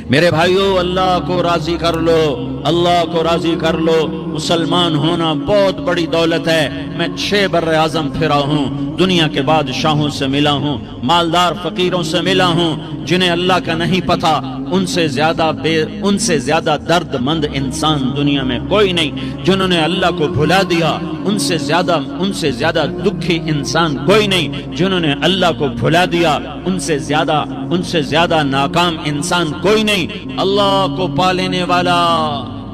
میرے بھائیو، اللہ کو راضی کر لو، اللہ کو راضی کر لو۔ مسلمان ہونا بہت بڑی دولت ہے۔ میں 6 بر اعظم پھرا ہوں، دنیا کے بادشاہوں سے ملا ہوں، مالدار فقیروں سے ملا ہوں، جنہیں اللہ کا نہیں پتا، ان سے زیادہ درد مند انسان دنیا میں کوئی نہیں۔ جنہوں نے اللہ کو بھلا دیا، ان سے زیادہ دکھی انسان کوئی نہیں۔ جنہوں نے اللہ کو بھلا دیا، ان سے زیادہ ناکام انسان کوئی نہیں۔ اللہ کو پا لینے والا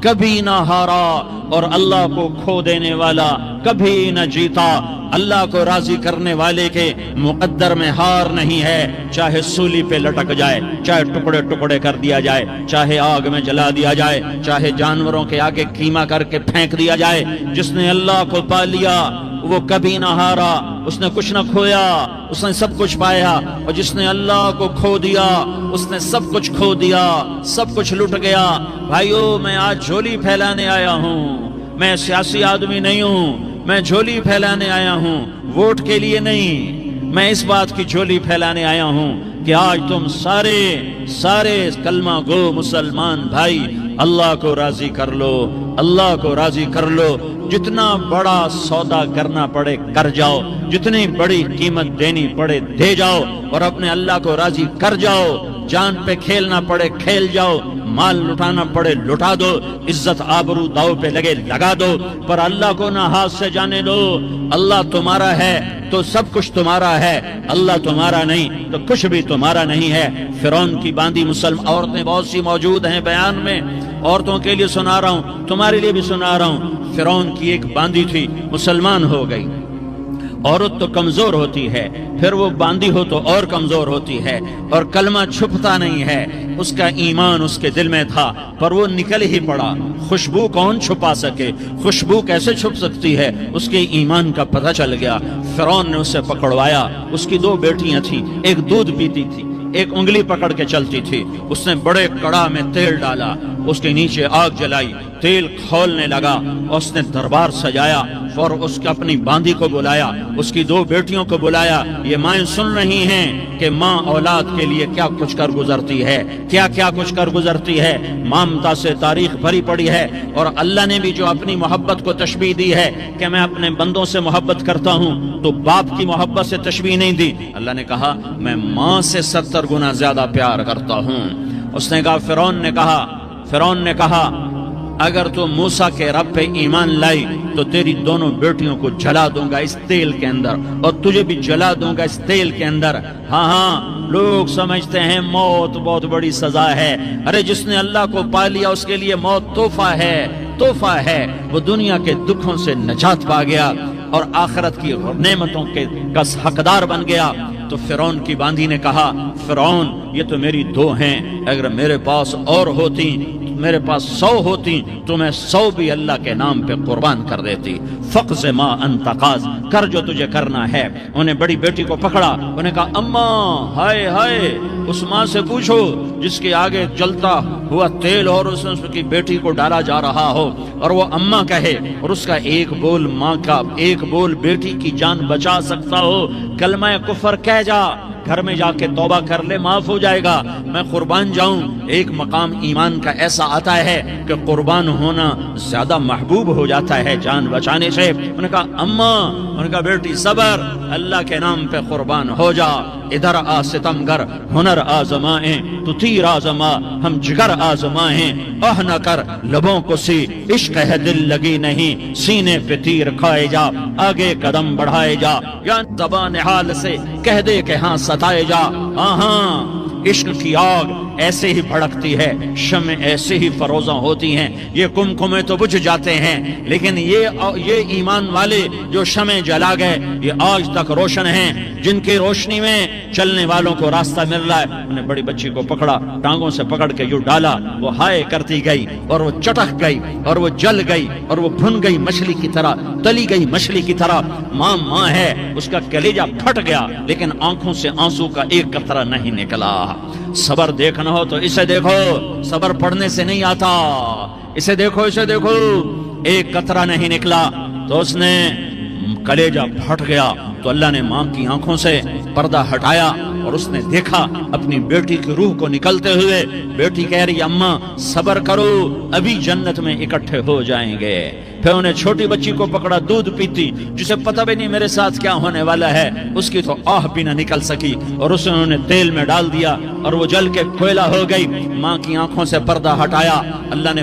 کبھی نہ ہارا، اور اللہ کو کھو دینے والا کبھی نہ جیتا۔ اللہ کو راضی کرنے والے کے مقدر میں ہار نہیں ہے، چاہے سولی پہ لٹک جائے، چاہے ٹکڑے ٹکڑے کر دیا جائے، چاہے آگ میں جلا دیا جائے، چاہے جانوروں کے آگے قیمہ کر کے پھینک دیا جائے۔ جس نے اللہ کو پا لیا وہ کبھی نہ ہارا، اس نے کچھ نہ کھویا، اس نے سب کچھ پایا۔ اور جس نے اللہ کو کھو دیا، اس نے سب کچھ کھو دیا، سب کچھ لٹ گیا۔ بھائیو، میں آج جھولی پھیلانے آیا ہوں، میں سیاسی آدمی نہیں ہوں، میں جھولی پھیلانے آیا ہوں، ووٹ کے لیے نہیں۔ میں اس بات کی جھولی پھیلانے آیا ہوں کہ آج تم سارے کلمہ گو مسلمان بھائی اللہ کو راضی کر لو، اللہ کو راضی کر لو۔ جتنا بڑا سودا کرنا پڑے کر جاؤ، جتنی بڑی قیمت دینی پڑے دے جاؤ، اور اپنے اللہ کو راضی کر جاؤ۔ جان پہ کھیلنا پڑے کھیل جاؤ، مال لٹانا پڑے لٹا دو، عزت آبرو داؤ پہ لگے لگا دو، پر اللہ کو نہ ہاتھ سے جانے دو۔ اللہ تمہارا ہے تو سب کچھ تمہارا ہے، اللہ تمہارا نہیں تو کچھ بھی تمہارا نہیں ہے۔ فرعون کی باندھی مسلم عورتیں بہت سی موجود ہیں بیان میں، عورتوں کے لیے سنا رہا ہوں، تمہارے لیے بھی سنا رہا ہوں۔ فرعون کی ایک باندھی تھی، مسلمان ہو گئی۔ عورت تو کمزور ہوتی ہے، پھر وہ باندھی ہو تو اور کمزور ہوتی ہے، اور کلمہ چھپتا نہیں ہے۔ اس کا ایمان اس کے دل میں تھا، پر وہ نکل ہی پڑا۔ خوشبو کون چھپا سکے؟ خوشبو کیسے چھپ سکتی ہے؟ اس کے ایمان کا پتہ چل گیا۔ فرعون نے اسے پکڑوایا۔ اس کی 2 بیٹیاں تھیں، ایک دودھ پیتی تھی، ایک انگلی پکڑ کے چلتی تھی۔ اس نے بڑے کڑا میں تیل ڈالا، اس کے نیچے آگ جلائی، تیل کھولنے لگا، اس نے دربار سجایا، اور اس کے اپنی باندھی کو بلایا، اس کی 2 بیٹیوں کو بلایا۔ یہ مائیں سن رہی ہیں کہ ماں اولاد کے لیے کیا کچھ کر گزرتی ہے، کیا کچھ کر گزرتی ہے۔ مامتا سے تاریخ بھری پڑی ہے، اور اللہ نے بھی جو اپنی محبت کو تشبیہ دی ہے کہ میں اپنے بندوں سے محبت کرتا ہوں، تو باپ کی محبت سے تشبیہ نہیں دی۔ اللہ نے کہا میں ماں سے 70 گنا زیادہ پیار کرتا ہوں۔ اس نے کہا، فرعون نے کہا اگر تو موسیٰ کے رب پہ ایمان لائی تو تیری دونوں بیٹیوں کو جلا دوں گا اس تیل کے اندر، اور تجھے بھی جلا دوں گا اس تیل کے اندر۔ ہاں، لوگ سمجھتے ہیں موت بہت بڑی سزا ہے۔ ارے جس نے اللہ کو پا لیا اس کے لیے موت تحفہ ہے۔ وہ دنیا کے دکھوں سے نجات پا گیا اور آخرت کی نعمتوں کا حقدار بن گیا۔ تو فرعون کی باندھی نے کہا، فرعون یہ تو میری 2 ہیں، اگر میرے پاس اور ہوتی، میرے پاس 100 ہوتی تو میں 100 بھی اللہ کے نام پہ قربان کر دیتی۔ فقض ما انت قاض، کر جو تجھے کرنا ہے۔ انہیں بڑی بیٹی کو پکڑا، انہیں کہا اماں، ہائے اس ماں سے پوچھو جس کے آگے جلتا ہوا تیل اور اس کی بیٹی کو ڈالا جا رہا ہو، اور وہ اماں کہے، اور اس کا ایک بول ماں کا، ایک بول بیٹی کی جان بچا سکتا ہو، کلمہ کفر کہہ جا، گھر میں جا کے توبہ کر لے، معاف ہو جائے گا، میں قربان جاؤں۔ ایک مقام ایمان کا ایسا آتا ہے کہ قربان ہونا زیادہ محبوب ہو جاتا ہے جان بچانے سے۔ انہوں نے کہا اماں، انہوں نے کہا بیٹی صبر، اللہ کے نام پہ قربان ہو جا۔ ادھر آ ستمگر، ہنر آزمائیں تو تیر آزما، ہم جگر آزمائیں، آہ نہ کر لبوں کو سی، عشق ہے دل لگی نہیں، سینے پہ تیر کھائے جا، آگے قدم بڑھائے جا، یا زبان حال سے کہہ دے کہ ہاں ستائے جا۔ ہاں عشق کی آگ ایسے ہی بھڑکتی ہے، شمع ایسے ہی فروزاں ہوتی ہیں، یہ کمکمے تو بجھ جاتے ہیں، لیکن یہ ایمان والے جو شمع جلا گئے یہ آج تک روشن ہیں، جن کی روشنی میں چلنے والوں کو راستہ مل رہا ہے۔ انہوں نے بڑی بچی کو پکڑا، ٹانگوں سے پکڑ کے یوں ڈالا، وہ ہائے کرتی گئی، اور وہ چٹک گئی، اور وہ جل گئی، اور وہ بھن گئی مچھلی کی طرح، تلی گئی مچھلی کی طرح۔ ماں ہے، اس کا کلیجہ پھٹ گیا، لیکن آنکھوں سے آنسو کا ایک قطرہ نہیں نکلا۔ صبر دیکھنا ہو تو اسے دیکھو، صبر پڑھنے سے نہیں آتا، اسے دیکھو، ایک قطرہ نہیں نکلا تو اس نے کلیجہ پھٹ گیا۔ تو اللہ نے ماں کی آنکھوں سے پردہ ہٹایا، اور اس نے دیکھا اپنی بیٹی کی روح کو نکلتے ہوئے. بیٹی کہہ رہی اماں صبر کرو ابھی جنت میں اکٹھے ہو جائیں گے. پھر انہیں چھوٹی بچی کو پکڑا دودھ پیتی جسے پتہ بھی نہیں میرے ساتھ کیا ہونے والا ہے. اس کی تو آہ بھی نہ نکل سکی اور اسے انہوں نے تیل میں ڈال دیا اور وہ جل کے کوئلہ ہو گئی. ماں کی آنکھوں سے پردہ ہٹایا. اللہ نے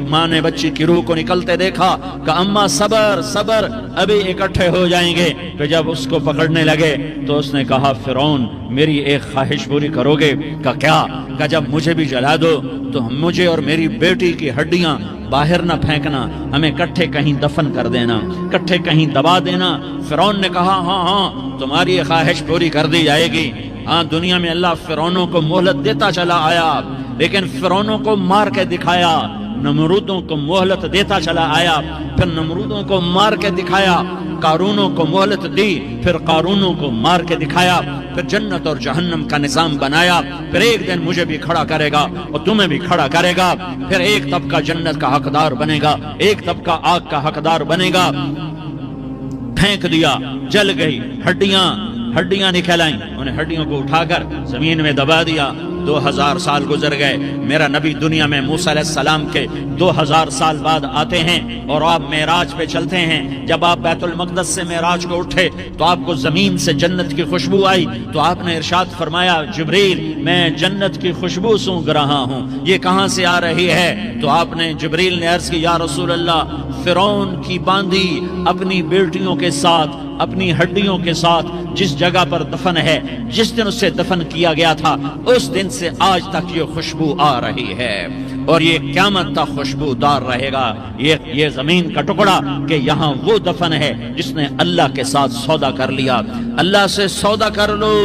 ماں نے بچی کی روح کو نکلتے دیکھا کہ اماں صبر صبر ابھی اکٹھے ہو جائیں گے. پھر جب اس کو پکڑنے لگے تو اس نے کہا فرعون میری ایک خواہش پوری کرو گے؟ کہ کیا؟ کہ جب مجھے بھی جلا دو تو مجھے اور میری بیٹی کی ہڈیاں باہر نہ پھینکنا، ہمیں کٹھے کہیں دفن کر دینا، کٹھے کہیں دبا دینا. فرعون نے کہا ہاں تمہاری یہ خواہش پوری کر دی جائے گی. ہاں دنیا میں اللہ فرعونوں کو مہلت دیتا چلا آیا لیکن فرعونوں کو مار کے دکھایا. نمرودوں کو مہلت دیتا چلا آیا پھر نمرودوں کو مار کے دکھایا. قارونوں کو مہلت دی پھر قارونوں کو مار کے دکھایا. پھر جنت اور جہنم کا نظام بنایا. پھر ایک دن مجھے بھی کھڑا کرے گا اور تمہیں بھی کھڑا کرے گا. پھر ایک طبقہ جنت کا حقدار بنے گا، ایک طبقہ آگ کا حقدار بنے گا. پھینک دیا، جل گئی، ہڈیاں نکل آئیں. انہیں ہڈیوں کو اٹھا کر زمین میں دبا دیا. 2000 سال گزر گئے. میرا نبی دنیا میں موسیٰ علیہ السلام کے 2000 سال بعد آتے ہیں اور آپ معراج پہ چلتے ہیں. جب آپ بیت المقدس سے معراج کو اٹھے تو آپ کو زمین سے جنت کی خوشبو آئی تو آپ نے ارشاد فرمایا جبریل میں جنت کی خوشبو سونگ رہا ہوں، یہ کہاں سے آ رہی ہے؟ تو آپ نے جبریل نے عرض کی یا رسول اللہ فرعون کی باندی اپنی بیٹیوں کے ساتھ اپنی ہڈیوں کے ساتھ جس جگہ پر دفن ہے، جس دن اسے دفن کیا گیا تھا اس دن سے آج تک یہ خوشبو آ رہی ہے اور یہ قیامت تک خوشبو دار رہے گا. یہ زمین کا ٹکڑا کہ یہاں وہ دفن ہے جس نے اللہ کے ساتھ سودا کر لیا. اللہ سے سودا کر لو،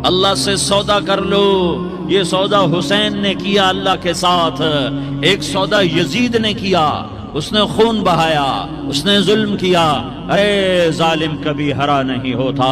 اللہ سے سودا کر لو. یہ سودا حسین نے کیا اللہ کے ساتھ. ایک سودا یزید نے کیا، اس نے خون بہایا، اس نے ظلم کیا. ارے ظالم کبھی ہرا نہیں ہوتا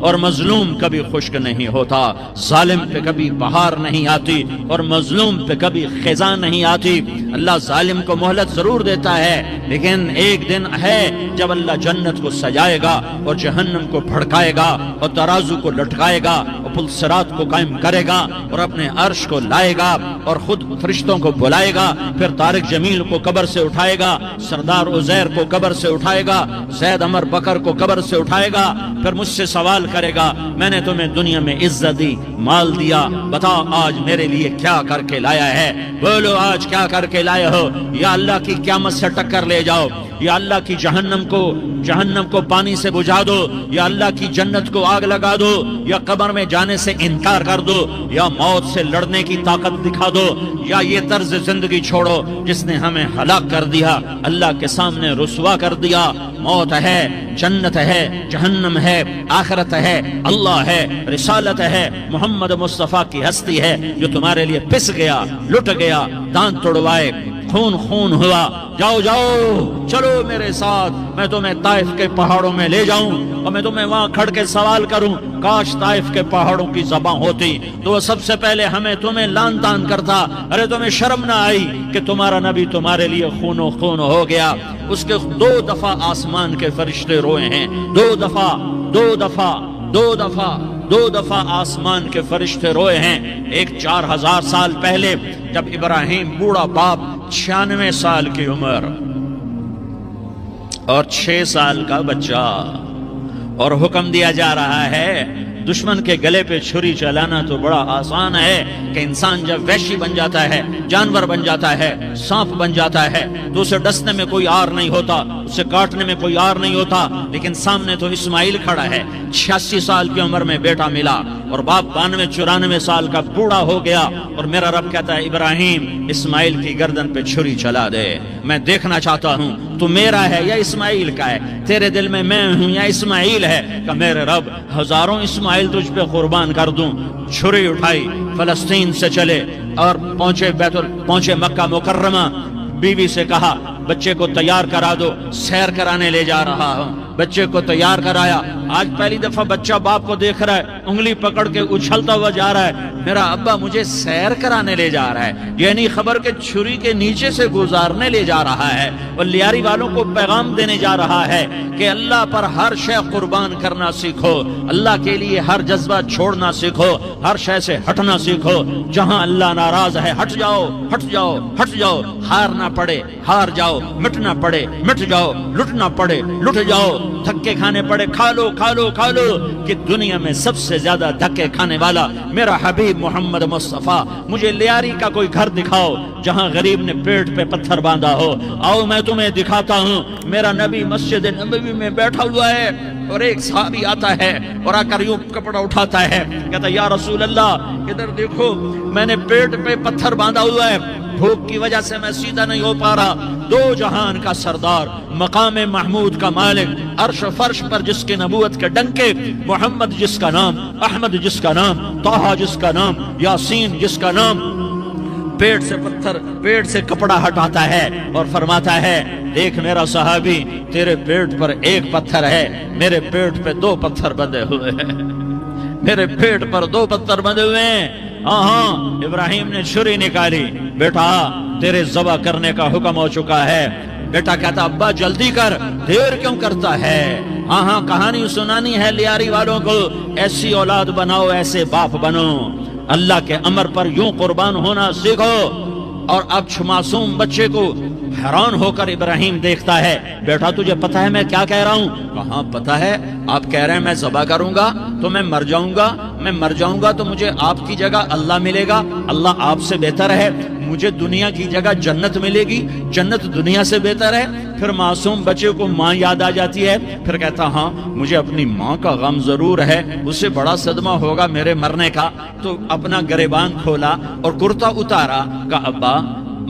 اور مظلوم کبھی خشک نہیں ہوتا. ظالم پہ کبھی بہار نہیں آتی اور مظلوم پہ کبھی خزاں نہیں آتی. اللہ ظالم کو مہلت ضرور دیتا ہے لیکن ایک دن ہے جب اللہ جنت کو سجائے گا اور جہنم کو بھڑکائے گا اور ترازو کو لٹکائے گا اور پل صراط کو قائم کرے گا اور اپنے عرش کو لائے گا اور خود فرشتوں کو بلائے گا. پھر طارق جمیل کو قبر سے اٹھائے گا، سردار عزیر کو قبر سے اٹھائے گا، زید عمر بکر کو قبر سے اٹھائے گا. پھر مجھ سے سوال کرے گا میں نے تمہیں دنیا میں عزت دی، مال دیا، بتاؤ آج میرے لیے کیا کر کے لایا ہے؟ بولو آج کیا کر کے لائے ہو؟ یا اللہ کی قیامت سے ٹکر لے جاؤ، یا اللہ کی جہنم کو پانی سے بجھا دو، یا اللہ کی جنت کو آگ لگا دو، یا قبر میں جانے سے انکار کر دو، یا موت سے لڑنے کی طاقت دکھا دو، یا یہ طرز زندگی چھوڑو جس نے ہمیں ہلاک کر دیا، اللہ کے سامنے رسوا کر دیا. موت ہے، جنت ہے، جہنم ہے، آخرت ہے، اللہ ہے، رسالت ہے، محمد مصطفیٰ کی ہستی ہے جو تمہارے لیے پس گیا، لٹ گیا، دانت توڑوائے، خون ہوا. جاؤ چلو میرے ساتھ، میں تمہیں طائف کے پہاڑوں میں لے جاؤں اور میں تمہیں وہاں کھڑ کے سوال کروں. کاش طائف کے پہاڑوں کی زبان ہوتی تو وہ سب سے پہلے تمہیں لان تان کرتا. ارے تمہیں شرم نہ آئی کہ تمہارا نبی تمہارے لیے خون ہو گیا؟ اس کے 2 دفعہ آسمان کے فرشتے روئے ہیں، 2 دفعہ آسمان کے فرشتے روئے ہیں. ایک 4000 سال پہلے جب ابراہیم بوڑھا باپ 96 سال کی عمر اور 6 سال کا بچہ اور حکم دیا جا رہا ہے دشمن کے گلے پہ چھری چلانا تو بڑا آسان ہے کہ انسان جب وحشی بن جاتا ہے، جانور بن جاتا ہے، سانپ بن جاتا ہے تو اسے ڈسنے میں کوئی آر نہیں ہوتا، اسے کاٹنے میں کوئی آر نہیں ہوتا. لیکن سامنے تو اسماعیل کھڑا ہے، 86 سال کی عمر میں بیٹا ملا اور باپ 92-94 سال کا بوڑھا ہو گیا اور میرا رب کہتا ہے ابراہیم اسماعیل کی گردن پہ چھری چلا دے. میں دیکھنا چاہتا ہوں تو میرا ہے یا اسماعیل کا ہے، تیرے دل میں میں ہوں یا اسماعیل ہے؟ کہ میرے رب ہزاروں اسماعیل تجھ پہ قربان کر دوں. چھری اٹھائی، فلسطین سے چلے اور پہنچے مکہ مکرمہ. بیوی سے کہا بچے کو تیار کرا دو، سیر کرانے لے جا رہا ہوں. بچے کو تیار کرایا. آج پہلی دفعہ بچہ باپ کو دیکھ رہا ہے, انگلی پکڑ کے اچھلتا ہوا جا رہا ہے, میرا ابا مجھے سیر کرانے لے جا رہا ہے, یہ نہیں خبر کہ چھری کے نیچے سے گزارنے لے جا رہا ہے. اور لیاری والوں کو پیغام دینے جا رہا ہے کہ اللہ پر ہر شے قربان کرنا سیکھو, اللہ کے لیے ہر جذبہ چھوڑنا سیکھو, ہر شے سے ہٹنا سیکھو. جہاں اللہ ناراض ہے ہٹ جاؤ, ہٹ جاؤ, ہٹ جاؤ. ہارنا پڑے ہار جاؤ, مٹنا پڑے مٹ جاؤ, لٹنا پڑے لٹ جاؤ, دھکے کھانے پڑے کھا لو کھا لو کھا لو. کہ دنیا میں سب سے زیادہ دھکے کھانے والا میرا حبیب محمد مصطفیٰ. مجھے لیاری کا کوئی گھر دکھاؤ جہاں غریب نے پیٹ پہ پتھر باندھا ہو. آؤ میں تمہیں دکھاتا ہوں. میرا نبی مسجد نبوی میں بیٹھا ہوا ہے اور ایک صحابی آتا ہے اور آ کر یوں کپڑا اٹھاتا ہے, کہتا یا رسول اللہ ادھر دیکھو, میں نے پیٹ پہ پتھر باندھا ہوا ہے, بھوک کی وجہ سے میں سیدھا نہیں ہو پا رہا. دو جہان کا سردار, مقام محمود کا مالک, عرش و فرش پر جس کے نبوت کے ڈنکے, محمد جس کا نام, احمد جس کا نام, طٰہٰ جس کا نام, یاسین جس کا نام, پیٹ سے پتھر, پیٹ سے کپڑا ہٹاتا ہے اور فرماتا ہے دیکھ میرا صحابی, تیرے پیٹ پر ایک پتھر ہے, میرے پیٹ پہ دو پتھر بندھے ہوئے ہیں, میرے پیٹ پر دو پتھر بندھے ہوئے ہیں. ہاں ابراہیم نے چھری نکالی, بیٹا تیرے ذبح کرنے کا حکم ہو چکا ہے. بیٹا کہتا ابا جلدی کر, دیر کیوں کرتا ہے. ہاں کہانی سنانی ہے لیاری والوں کو, ایسی اولاد بناؤ, ایسے باپ بنو, اللہ کے امر پر یوں قربان ہونا سیکھو. اور اب معصوم بچے کو حیران ہو کر ابراہیم دیکھتا ہے, بیٹا تجھے پتہ ہے میں کیا کہہ رہا ہوں؟ کہاں پتہ ہے, آپ کہہ رہے ہیں میں ذبح کروں گا تو میں مر جاؤں گا, میں مر جاؤں گا تو مجھے آپ کی جگہ اللہ ملے گا, اللہ آپ سے بہتر ہے, مجھے دنیا کی جگہ جنت ملے گی, جنت دنیا سے بہتر ہے. پھر معصوم بچے کو ماں یاد آ جاتی ہے, پھر کہتا ہاں مجھے اپنی ماں کا غم ضرور ہے, اسے بڑا صدمہ ہوگا میرے مرنے کا. تو اپنا گریبان کھولا اور کرتا اتارا, کہا ابا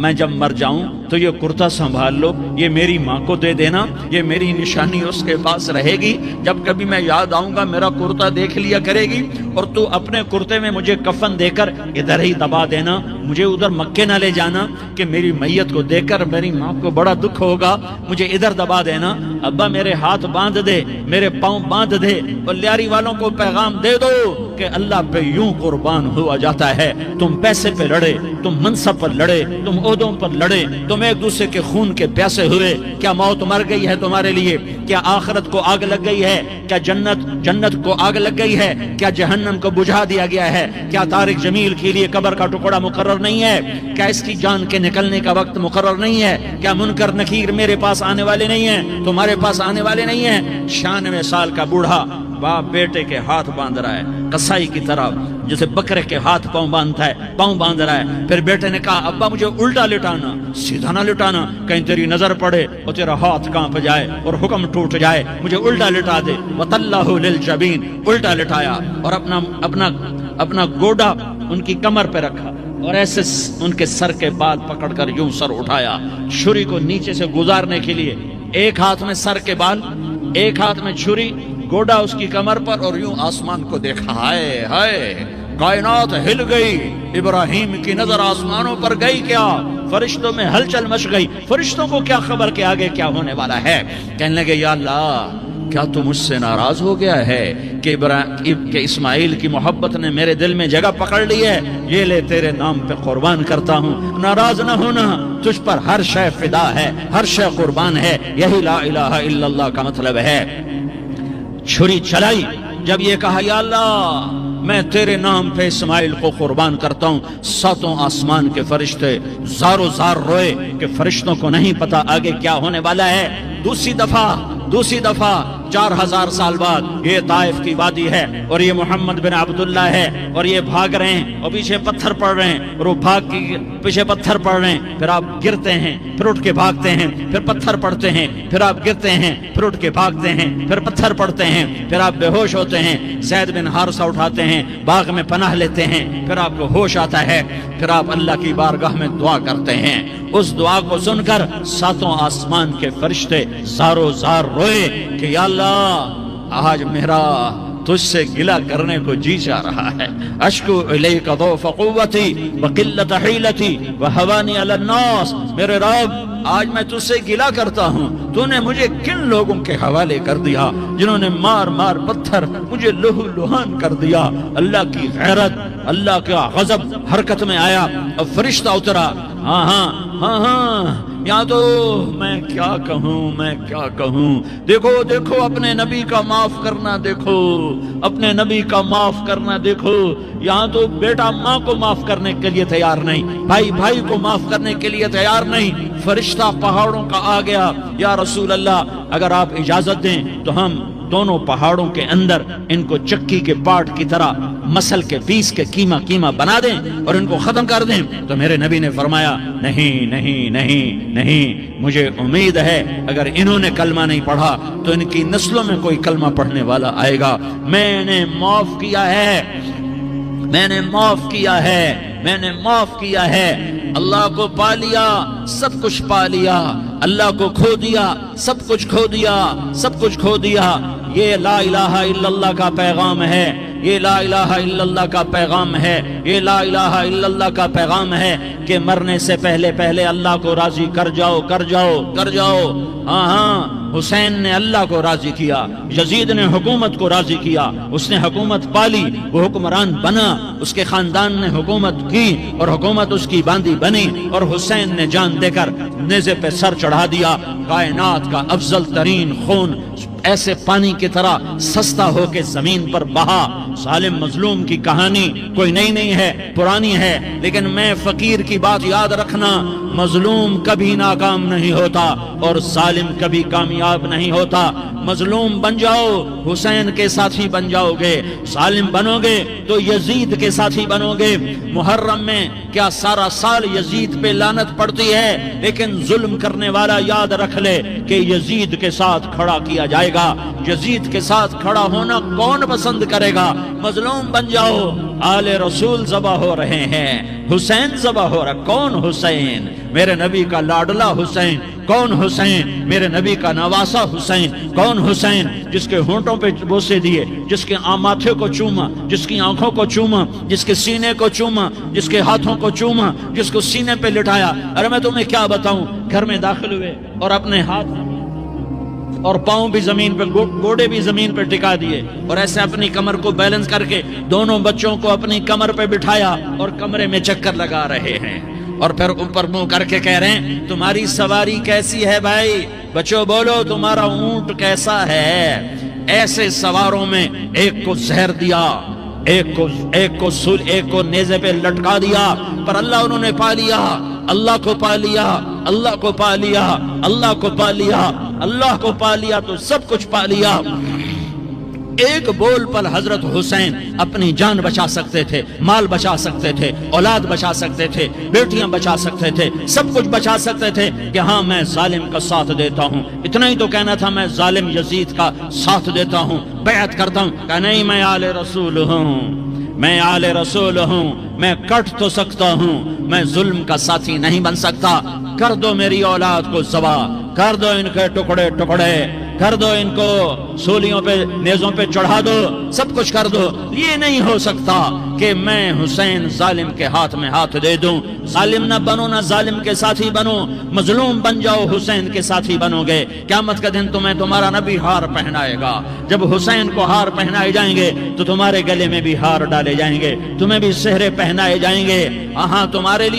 میں جب مر جاؤں تو یہ کرتا سنبھال لو, یہ میری ماں کو دے دینا, یہ میری نشانی اس کے پاس رہے گی, جب کبھی میں یاد آؤں گا میرا کرتا دیکھ لیا کرے گی, اور تو اپنے کرتے میں مجھے کفن دے کر ادھر ہی دبا دینا, مجھے ادھر مکے نہ لے جانا کہ میری میت کو دیکھ کر میری ماں کو بڑا دکھ ہوگا, مجھے ادھر دبا دینا. ابا میرے ہاتھ باندھ دے, میرے پاؤں باندھ دے, اور لیاری والوں کو پیغام دے دو کہ اللہ پہ یوں قربان ہوا جاتا ہے. تم پیسے پہ لڑے, تم منصب پر لڑے, تم عہدوں پر لڑے, تم ایک دوسرے کے خون کے پیاسے ہوئے, کیا موت مر گئی ہے تمہارے لیے؟ کیا آخرت کو آگ لگ گئی ہے؟ کیا جنت کو آگ لگ گئی ہے؟ کیا جہنم کو بجھا دیا گیا ہے؟ کیا طارق جمیل کے لیے قبر کا ٹکڑا مقرر نہیں ہے؟ کیا اس کی جان کے نکلنے کا وقت مقرر نہیں ہے؟ کیا منکر نکیر میرے پاس آنے والے نہیں ہیں, تمہارے پاس آنے والے نہیں ہیں؟ 96 سال کا بوڑھا باپ بیٹے کے ہاتھ باندھ رہا ہے قصائی کی طرح, جیسے بکرے کے ہاتھ پاؤں باندھتا ہے, پاؤں باندھ رہا ہے. پھر بیٹے نے کہا ابا مجھے الٹا لٹانا, سیدھا نہ لٹانا, کہیں تیری نظر پڑے اور تیرا ہاتھ کانپ جائے اور حکم ٹوٹ جائے, مجھے الٹا لٹا دے. وَطَلَّهُ لِلْجَبِينِ, الٹا لٹایا اور اپنا گوڈا ان کی کمر پہ رکھا اور ایسے ان کے سر کے بال پکڑ کر یوں سر اٹھایا, چھری کو نیچے سے گزارنے کے لیے. ایک ہاتھ میں سر کے بال, ایک ہاتھ میں چھری, گوڈا اس کی کمر پر, اور یوں آسمان کو دیکھا. ہائے ہائے, کائنات ہل گئی, ابراہیم کی نظر آسمانوں پر گئی, کیا فرشتوں میں ہلچل مچ گئی. فرشتوں کو کیا خبر کہ آگے کیا ہونے والا ہے؟ کہنے لگے یا اللہ کیا تو مجھ سے ناراض ہو گیا ہے کہ اسماعیل کی محبت نے میرے دل میں جگہ پکڑ لی ہے, یہ لے تیرے نام پہ قربان کرتا ہوں. ناراض نہ ہونا, تجھ پر ہر شے فدا ہے, ہر شے قربان ہے, یہی لا الہ الا اللہ کا مطلب ہے. چھری چلائی, جب یہ کہا یا اللہ میں تیرے نام پہ اسماعیل کو قربان کرتا ہوں, 7 آسمان کے فرشتے زارو زار روئے کہ فرشتوں کو نہیں پتا آگے کیا ہونے والا ہے. دوسری دفعہ 4000 سال بعد یہ طائف کی وادی ہے اور یہ محمد بن عبداللہ ہے اور یہ بھاگ رہے ہیں اور پیچھے پتھر پڑ رہے ہیں, اور وہ بھاگ کے پیچھے پتھر پڑ رہے ہیں. پھر آپ گرتے ہیں, پھر اٹھ کے بھاگتے ہیں, پھر پتھر پڑتے ہیں, پھر آپ گرتے ہیں, پھر اٹھ کے بھاگتے ہیں, پھر پتھر پڑتے ہیں, پھر آپ بے ہوش ہوتے ہیں. زید بن حارثہ اٹھاتے ہیں, باغ میں پناہ لیتے ہیں, پھر آپ کو ہوش آتا ہے, پھر آپ اللہ کی بارگاہ میں دعا کرتے ہیں. اس دعا کو سن کر 7 آسمان کے فرشتے زارو زار روئے کہ یا اللہ آج میرا تجھ سے گلہ کرنے کو جی چاہ رہا ہے. اشکو الیک ضعف قوتی وقلت حیلتی وہوانی علی الناس, میرے رب آج میں تجھ سے گلہ کرتا ہوں، تو نے مجھے کن لوگوں کے حوالے کر دیا جنہوں نے مار مار پتھر مجھے لہو لہان کر دیا۔ اللہ کی غیرت، اللہ کا غضب حرکت میں آیا اور فرشتہ اترا۔ ہاں ہاں ہاں ہاں، یا تو میں کیا کہوں، میں کیا کہوں۔ دیکھو دیکھو اپنے نبی کا معاف کرنا، دیکھو اپنے نبی کا معاف کرنا، دیکھو یہاں تو بیٹا ماں کو معاف کرنے کے لیے تیار نہیں، بھائی بھائی کو معاف کرنے کے لیے تیار نہیں۔ فرشتہ پہاڑوں کا آ گیا، یا رسول اللہ اگر آپ اجازت دیں تو ہم دونوں پہاڑوں کے اندر ان کو چکی کے پاٹ کی طرح مسل کے پیس کے کیما کیما بنا دیں اور ان کو ختم کر دیں۔ تو میرے نبی نے فرمایا نہیں نہیں نہیں نہیں، مجھے امید ہے اگر انہوں نے کلمہ نہیں پڑھا تو ان کی نسلوں میں کوئی کلمہ پڑھنے والا آئے گا۔ میں نے معاف کیا ہے، میں نے معاف کیا ہے، میں نے معاف کیا ہے۔ اللہ کو پا لیا، سب کچھ پا لیا، اللہ کو کھو دیا، سب کچھ کھو دیا، سب کچھ کھو دیا۔ یہ لا الہ الا اللہ کا پیغام ہے، یہ لا الہ الا اللہ کا پیغام ہے، یہ لا الہ الا اللہ کا پیغام ہے کہ مرنے سے پہلے پہلے اللہ کو راضی کر جاؤ، کر جاؤ، کر جاؤ۔ ہاں ہاں، حسین نے اللہ کو راضی کیا، یزید نے حکومت کو راضی کیا، اس نے حکومت پالی، وہ حکمران بنا، اس کے خاندان نے حکومت کی اور حکومت اس کی باندھی بنی، اور حسین نے جان دے کر نیزے پہ سر چڑھا دیا۔ کائنات کا افضل ترین خون ایسے پانی کی طرح سستا ہو کے زمین پر بہا۔ ظالم مظلوم کی کہانی کوئی نئی نہیں ہے، پرانی ہے، لیکن میں فقیر کی بات یاد رکھنا، مظلوم کبھی ناکام نہیں ہوتا اور ظالم کبھی کامیاب نہیں ہوتا۔ مظلوم بن جاؤ حسین کے ساتھی بن جاؤ گے، ظالم بنو گے تو یزید کے ساتھی بنو گے۔ محرم میں کیا سارا سال یزید پہ لعنت پڑتی ہے، لیکن ظلم کرنے والا یاد رکھ لے کہ یزید کے ساتھ کھڑا کیا جائے گا۔ یزید کے ساتھ کھڑا ہونا کون پسند کرے گا؟ مظلوم بن جاؤ۔ آل رسول ذبح ہو رہے ہیں، حسین ذبح ہو رہا۔ کون حسین؟ میرے نبی کا لاڈلا حسین۔ کون حسین؟ میرے نبی کا نواسا حسین۔ کون حسین؟ جس کے ہونٹوں پہ بوسے دیے، جس کے ماتھے کو چوما، جس کی آنکھوں کو چوما، جس کے سینے کو چوما، جس کے ہاتھوں کو چوما، جس کو سینے پہ لٹایا۔ ارے میں تمہیں کیا بتاؤں، گھر میں داخل ہوئے اور اپنے ہاتھ اور پاؤں بھی زمین پہ، گوڑے بھی زمین پہ ٹکا دیے، اور ایسے اپنی کمر کو بیلنس کر کے دونوں بچوں کو اپنی کمر پہ بٹھایا اور کمرے میں چکر لگا رہے ہیں، اور پھر اوپر منہ کر کے کہہ رہے ہیں تمہاری سواری کیسی ہے بھائی؟ بچوں بولو تمہارا اونٹ کیسا ہے؟ ایسے سواروں میں ایک کو زہر دیا، ایک کو نیزے پہ لٹکا دیا، پر اللہ انہوں نے پا لیا، اللہ کو پا لیا، اللہ کو پا لیا، اللہ کو پا لیا، اللہ کو پا لیا تو سب کچھ پا لیا۔ ایک بول پر حضرت حسین اپنی جان بچا سکتے تھے، مال بچا سکتے تھے، اولاد بچا سکتے تھے، بیٹیاں بچا سکتے تھے، سب کچھ بچا سکتے تھے کہ ہاں میں ظالم کا ساتھ دیتا ہوں۔ اتنا ہی تو کہنا تھا میں ظالم یزید کا ساتھ دیتا ہوں، بیعت کرتا ہوں۔ کہ نہیں، میں آل رسول ہوں، میں آل رسول ہوں، میں کٹ تو سکتا ہوں، میں ظلم کا ساتھی نہیں بن سکتا۔ کر دو میری اولاد کو ذبح، کر دو ان کے ٹکڑے ٹکڑے، کر دو ان کو سولیوں پہ نیزوں پہ چڑھا دو، سب کچھ کر دو۔ یہ نہیں ہو سکتا کہ میں حسین ظالم کے ہاتھ میں ہاتھ دے دوں۔ ظالم نہ بنو، نہ ظالم کے ساتھی بنو، مظلوم بن جاؤ، حسین کے ساتھی بنو گے۔ قیامت کا دن تمہیں تمہارا نبی ہار پہنائے گا۔ جب حسین کو ہار پہنائے جائیں گے تو تمہارے گلے میں بھی ہار ڈالے جائیں گے، تمہیں بھی سہرے پہنائے جائیں گے۔ ہاں تمہارے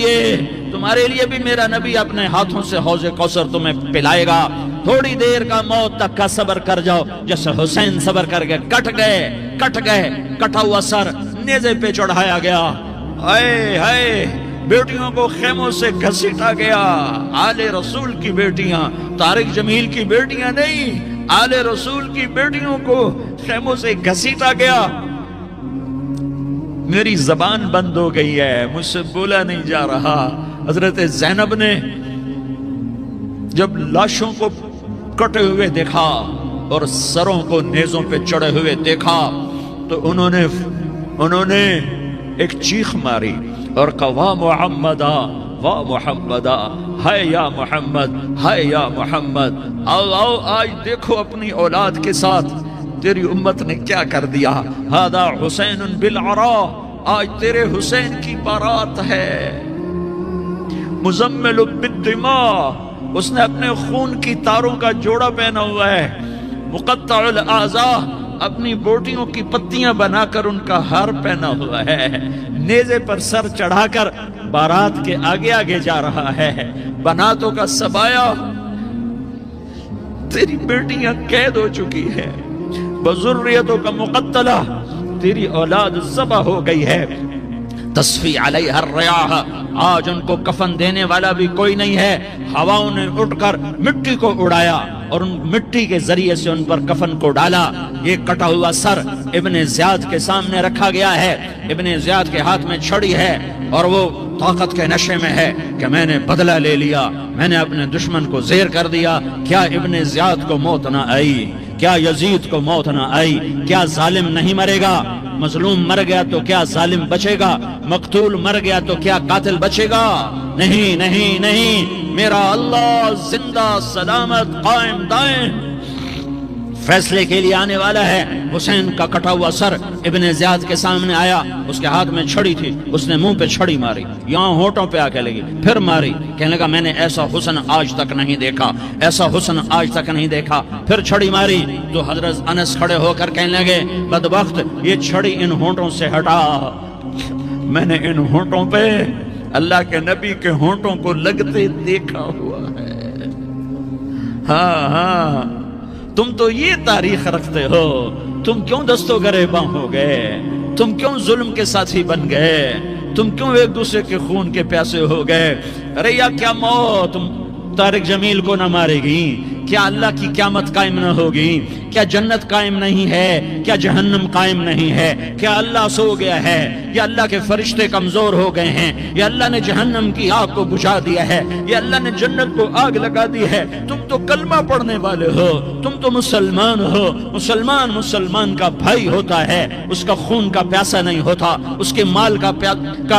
لیے بھی میرا نبی اپنے ہاتھوں سے حوض کوثر تمہیں پلائے گا۔ تھوڑی دیر کا موت تک کا صبر کر جاؤ، جیسے حسین صبر کر کے کٹ گئے، کٹا ہوا سر نیزے پہ چڑھایا گیا۔ ہائے ہائے، بیٹیوں کو خیموں سے گھسیٹا گیا۔ آل رسول کی بیٹیاں، طارق جمیل کی بیٹیاں نہیں، آل رسول کی بیٹیوں کو خیموں سے گھسیٹا گیا۔ میری زبان بند ہو گئی ہے، مجھ سے بولا نہیں جا رہا۔ حضرت زینب نے جب لاشوں کو کٹے ہوئے دیکھا اور سروں کو نیزوں پہ چڑھے ہوئے دیکھا تو انہوں نے ایک چیخ ماری اور کہا واہ محمدا، واہ محمدا، ہائے یا محمد، ہائے یا محمد۔ آؤ آج دیکھو اپنی اولاد کے ساتھ تیری امت نے کیا کر دیا۔ ہذا حسین بالعراء، آج تیرے حسین کی بارات ہے۔ مزمل بالدماء، اس نے اپنے خون کی تاروں کا جوڑا پہنا ہوا ہے، مقطع الاعضاء، اپنی بوٹیوں کی پتیاں بنا کر ان کا ہار پہنا ہوا ہے، نیزے پر سر چڑھا کر بارات کے آگے آگے جا رہا ہے۔ بناتوں کا سبایا، تیری بیٹیاں قید ہو چکی ہے، بذریتوں کا مقتلہ، تیری اولاد ذبح ہو گئی ہے، تصفی علیہ الریاح، آج ان کو کفن دینے والا بھی کوئی نہیں ہے۔ ہواؤں نے اٹھ کر مٹی کو اڑایا اور ان مٹی کے ذریعے سے ان پر کفن کو ڈالا۔ یہ کٹا ہوا سر ابن زیاد کے سامنے رکھا گیا ہے، ابن زیاد کے ہاتھ میں چھڑی ہے اور وہ طاقت کے نشے میں ہے کہ میں نے بدلہ لے لیا، میں نے اپنے دشمن کو زیر کر دیا۔ کیا ابن زیاد کو موت نہ آئی؟ کیا یزید کو موت نہ آئی؟ کیا ظالم نہیں مرے گا؟ مظلوم مر گیا تو کیا ظالم بچے گا؟ مقتول مر گیا تو کیا قاتل بچے گا؟ نہیں نہیں نہیں، میرا اللہ زندہ سلامت قائم دائم فیصلے کے لیے آنے والا ہے۔ حسین کا کٹا ہوا سر ابن زیاد کے سامنے آیا، اس کے ہاتھ میں چھڑی تھی، اس نے منہ پہ چھڑی ماری، یہاں ہونٹوں پہ آ کے لگی، پھر ماری، کہنے لگا میں نے ایسا حسن آج تک نہیں دیکھا، ایسا حسن آج تک نہیں دیکھا، پھر چھڑی ماری تو حضرت انس کھڑے ہو کر کہنے لگے بدبخت یہ چھڑی ان ہونٹوں سے ہٹا، میں نے ان ہونٹوں پہ اللہ کے نبی کے ہونٹوں کو لگتے دیکھا ہوا ہے۔ ہاں ہاں، تم تو یہ تاریخ رکھتے ہو، تم کیوں دستوں گریباں ہو گئے؟ تم کیوں ظلم کے ساتھی بن گئے؟ تم کیوں ایک دوسرے کے خون کے پیاسے ہو گئے؟ ارے یا کیا موت طارق جمیل کو نہ مارے گی؟ کیا اللہ کی قیامت قائم نہ ہوگی؟ کیا جنت قائم نہیں ہے؟ کیا جہنم قائم نہیں ہے؟ کیا اللہ سو گیا ہے؟ یا اللہ کے فرشتے کمزور ہو گئے ہیں؟ یا اللہ نے جہنم کی آگ کو بجھا دیا ہے؟ یا اللہ نے جنت کو آگ لگا دی ہے؟ تم تو کلمہ پڑھنے والے ہو، تم تو مسلمان ہو۔ مسلمان مسلمان کا بھائی ہوتا ہے، اس کا خون کا پیاسا نہیں ہوتا، اس کے مال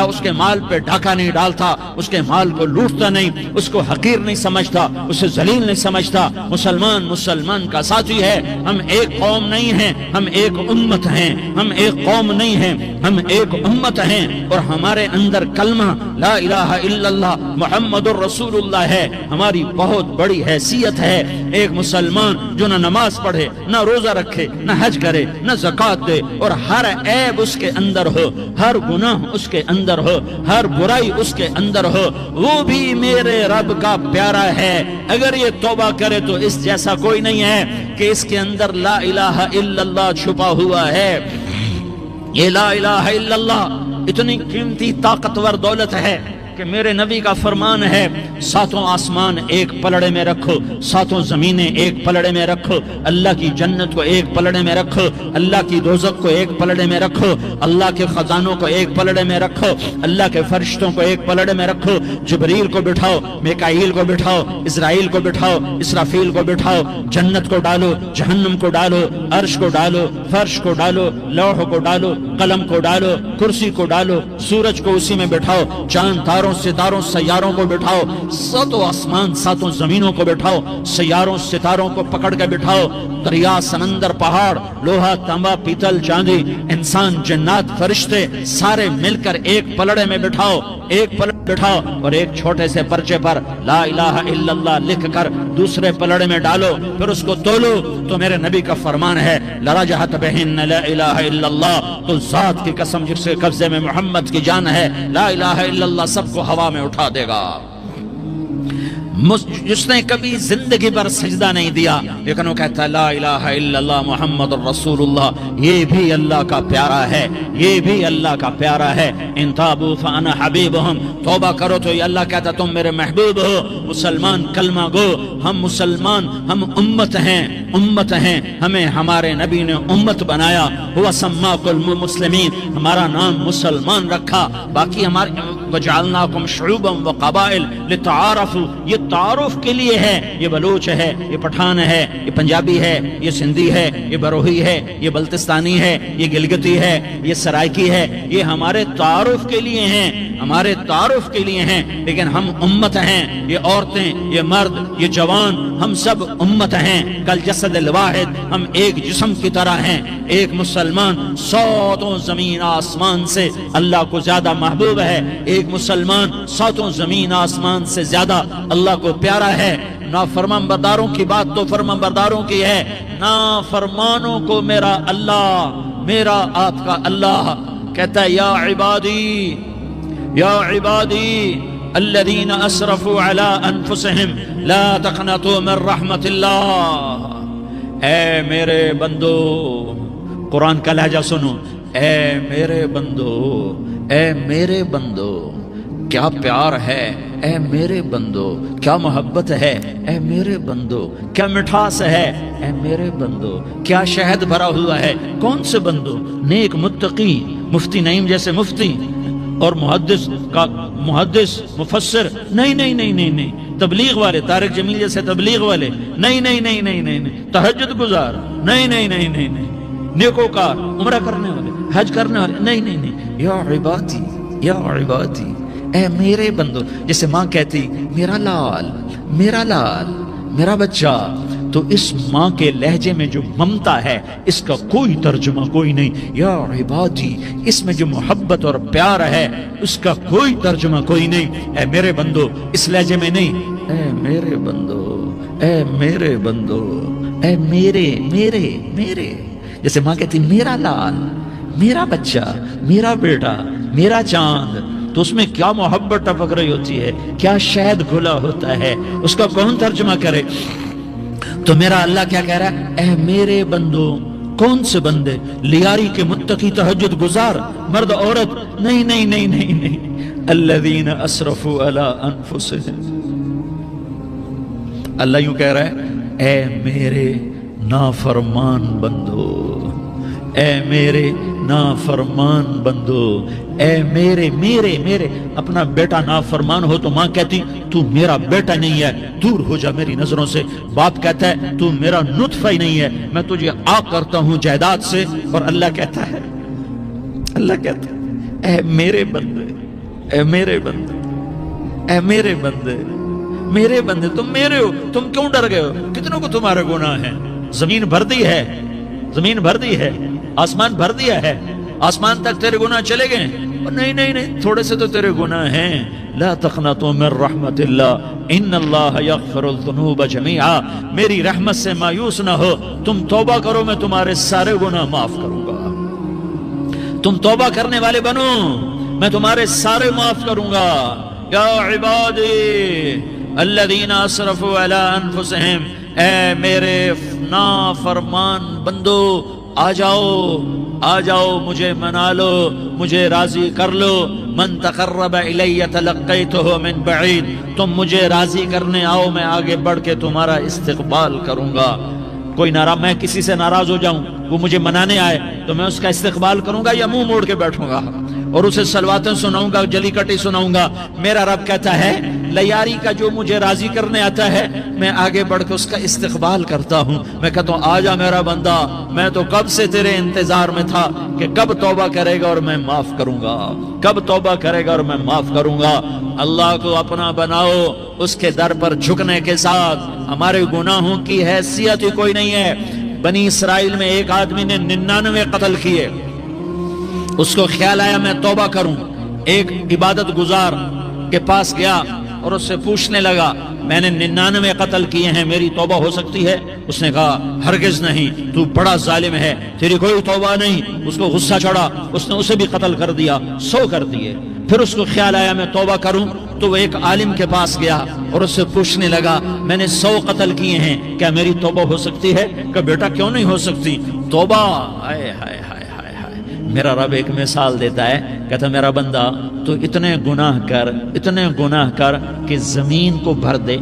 اس کے مال پہ ڈاکہ نہیں ڈالتا، اس کے مال کو لوٹتا نہیں، اس کو حقیر نہیں سمجھتا، اسے ذلیل نہیں سمجھتا۔ مسلمان مسلمان کا ساتھی ہے۔ ہم ایک قوم نہیں ہیں، ہم ایک امت ہیں، ہم ایک قوم نہیں ہیں، ہم ایک امت ہیں، اور ہمارے اندر کلمہ لا الہ الا اللہ محمد الرسول اللہ ہے، ہماری بہت بڑی حیثیت ہے۔ ایک مسلمان جو نہ نماز پڑھے، نہ روزہ رکھے، نہ حج کرے، نہ زکوٰۃ دے، اور ہر عیب اس کے اندر ہو، ہر گناہ اس کے اندر ہو، ہر برائی اس کے اندر ہو، وہ بھی میرے رب کا پیارا ہے۔ اگر یہ توبہ کرے تو اس جیسا کوئی نہیں ہے کہ اس کے اندر لا الہ الا اللہ چھپا ہوا ہے۔ یہ لا الہ الا اللہ اتنی قیمتی طاقتور دولت ہے کہ میرے نبی کا فرمان ہے ساتوں آسمان ایک پلڑے میں رکھو، ساتوں زمینیں ایک پلڑے میں رکھو، اللہ کی جنت کو ایک پلڑے میں رکھو، اللہ کی دوزخ کو ایک پلڑے میں رکھو، اللہ کے خزانوں کو ایک پلڑے میں رکھو، اللہ کے فرشتوں کو ایک پلڑے میں رکھو، جبریل کو بٹھاؤ، میکائیل کو بٹھاؤ، اسرائیل کو بٹھاؤ، اسرافیل کو بٹھاؤ، جنت کو ڈالو، جہنم کو ڈالو، عرش کو ڈالو، فرش کو ڈالو، لوح کو ڈالو، قلم کو ڈالو، کرسی کو ڈالو، سورج کو اسی میں بٹھاؤ، چاند تاروں ستاروں سیاروں کو بٹھاؤ، ساتوں آسمان ساتوں زمینوں کو بٹھاؤ، سیاروں ستاروں کو پکڑ کے بٹھاؤ، دریا سمندر پہاڑ لوہا تانبا پیتل چاندی انسان جنات فرشتے سارے مل کر ایک پلڑے میں بٹھاؤ، ایک پلڑے بٹھاؤ، اور ایک چھوٹے سے پرچے پر لا الہ الا اللہ لکھ کر دوسرے پلڑے میں ڈالو، پھر اس کو تولو تو میرے نبی کا فرمان ہے لرجحت بہن لا الہ الا اللہ، تو ذات کی قسم جس کے قبضے میں محمد کی جان ہے، لا الہ الا اللہ سب کو ہوا میں اٹھا دے گا۔ جس نے کبھی زندگی پر سجدہ نہیں دیا لیکن وہ کہتا ہے لا الہ الا اللہ محمد الرسول اللہ، یہ بھی اللہ کا پیارا ہے، یہ بھی اللہ کا پیارا ہے۔ ان تابوا فانا حبیبہم، توبہ کرو تو یہ اللہ کہتا تم میرے محبوب ہو۔ مسلمان کلمہ گو، ہم مسلمان، ہم امت ہیں، امت ہیں، ہمیں ہمارے نبی نے امت بنایا، ہوا سماکم المسلمین، ہمارا نام مسلمان رکھا، باقی ہمارے وجعلناکم شعوبا وقبائل لتعارفوا، یہ تعارف کے لیے ہے، یہ بلوچ ہے، یہ پٹھان ہے، یہ پنجابی ہے، یہ سندھی ہے، یہ بروہی ہے، یہ بلتستانی ہے، یہ گلگتی ہے، یہ سرائکی ہے، یہ ہمارے تعارف کے لیے ہیں، ہمارے تعارف کے لیے ہیں، لیکن ہم امت ہیں، یہ عورتیں، یہ مرد، یہ جوان، ہم سب امت ہیں، کل جسد الواحد، ہم ایک جسم کی طرح ہیں۔ ایک مسلمان ساتوں زمین آسمان سے اللہ کو زیادہ محبوب ہے، ایک مسلمان ساتوں زمین آسمان سے زیادہ اللہ کو پیارا ہے، نافرمان برداروں کی بات تو فرمان برداروں کی ہے، نافرمانوں کو میرا اللہ، میرا آپ کا اللہ کہتا ہے یا عبادی الذین اسرفوا علی انفسہم لا تقنطوا من رحمت اللہ، اے میرے بندو، قرآن کا لہجہ سنو، اے میرے بندو، اے میرے بندو، کیا پیار ہے، اے میرے بندو، کیا محبت ہے، اے میرے بندو، کیا مٹھاس ہے، اے میرے بندو، کیا شہد بھرا ہوا ہے، کون سے بندو، نیک متقی، مفتی نعیم جیسے مفتی اور محدث مفسر، نہیں نہیں نہیں نہیں نہیں، تبلیغ والے طارق جمیل جیسے تبلیغ والے، نہیں نہیں نہیں نہیں نہیں نہیں، تہجد گزار، نہیں نہیں نہیں نہیں نہیں، نیکوکار، عمرہ کرنے والے، حج کرنے والے، نہیں نہیں نہیں، یا عبادی، یا عبادی، اے میرے بندو، جیسے ماں کہتی میرا لال، میرا لال، میرا بچہ، تو اس ماں کے لہجے میں جو ممتا ہے اس کا کوئی ترجمہ کوئی نہیں، یا عبادی، اس میں جو محبت اور پیار ہے اس کا کوئی ترجمہ کوئی نہیں، اے میرے بندو، اس لہجے میں نہیں، اے میرے بندو، اے میرے بندو، اے میرے میرے میرے، جیسے ماں کہتی میرا لال، میرا بچہ، میرا بیٹا، میرا چاند، تو اس میں کیا محبت ٹپک رہی ہوتی ہے، کیا شہد گھلا ہوتا ہے، اس کا کون ترجمہ کرے؟ تو میرا اللہ کیا کہہ رہا ہے، اے میرے بندو، کون سے بندے؟ لیاری کے متقی، تہجد گزار، مرد عورت، نہیں نہیں نہیں نہیں نہیں، الذین اسرفوا علی انفسہم، اللہ یوں کہہ رہا ہے، اے میرے نافرمان بندو، اے میرے نافرمان بندو، اے میرے میرے میرے، اپنا بیٹا نافرمان ہو تو ماں کہتی تو میرا بیٹا نہیں ہے، دور ہو جا میری نظروں سے، باپ کہتا ہے تو میرا نطفہ ہی نہیں ہے، میں تجھے آگ کرتا ہوں جائیداد سے، اور اللہ کہتا ہے، اللہ کہتا ہے اے میرے بندے، اے میرے بندے، اے میرے بندے، میرے بندے، تم میرے ہو، تم کیوں ڈر گئے ہو؟ کتنوں کو تمہارے گناہ ہیں؟ زمین بھر دی ہے، زمین بھر دی ہے، آسمان بھر دیا ہے، آسمان تک تیرے گناہ چلے گئے؟ نہیں نہیں نہیں، تھوڑے سے تو تیرے گناہ ہیں، لا تقنطوا من رحمت اللہ ان اللہ یغفر الذنوب جميعا، میری رحمت سے مایوس نہ ہو، تم توبہ کرو میں تمہارے سارے گناہ معاف کروں گا، تم توبہ کرنے والے بنو میں تمہارے سارے معاف کروں گا، یا عبادی الذین اسرفوا علی انفسہم، اے میرے نافرمان بندو، آ جاؤ مجھے منا لو، مجھے راضی کر لو، من تقرب الی تلقیتہ من بعید، تم مجھے راضی کرنے آؤ، میں آگے بڑھ کے تمہارا استقبال کروں گا، کوئی ناراض، میں کسی سے ناراض ہو جاؤں، وہ مجھے منانے آئے تو میں اس کا استقبال کروں گا یا منہ موڑ کے بیٹھوں گا اور اسے صلواتیں سناؤں گا، جلی کٹی سناؤں گا؟ میرا رب کہتا ہے لیاری کا جو مجھے راضی کرنے آتا ہے میں آگے بڑھ کے اس کا استقبال کرتا ہوں، میں کہتا ہوں آ جا میرا بندہ، میں تو کب سے تیرے انتظار میں تھا کہ کب توبہ کرے گا اور میں معاف کروں گا، کب توبہ کرے گا اور میں معاف کروں گا۔ اللہ کو اپنا بناؤ، اس کے در پر جھکنے کے ساتھ ہمارے گناہوں کی حیثیت ہی کوئی نہیں ہے۔ بنی اسرائیل میں ایک آدمی نے 99 قتل کیے، اس کو خیال آیا میں توبہ کروں، ایک عبادت گزار کے پاس گیا اور اس سے پوچھنے لگا میں نے 99 قتل کیے ہیں، میری توبہ ہو سکتی ہے؟ اس نے کہا ہرگز نہیں، تو بڑا ظالم ہے، تیری کوئی توبہ نہیں۔ اس کو غصہ چڑھا، اس نے اسے بھی قتل کر دیا، 100 کر دیے۔ پھر اس کو خیال آیا میں توبہ کروں، تو وہ ایک عالم کے پاس گیا اور اس سے پوچھنے لگا میں نے 100 قتل کیے ہیں، کیا میری توبہ ہو سکتی ہے؟ کہ بیٹا کیوں نہیں ہو سکتی توبہ؟ ہائے ہائے ہائے ہائے ہائے، میرا رب ایک مثال دیتا ہے، کہتا میرا بندہ تو اتنے گناہ کر کہ زمین کو بھر دے،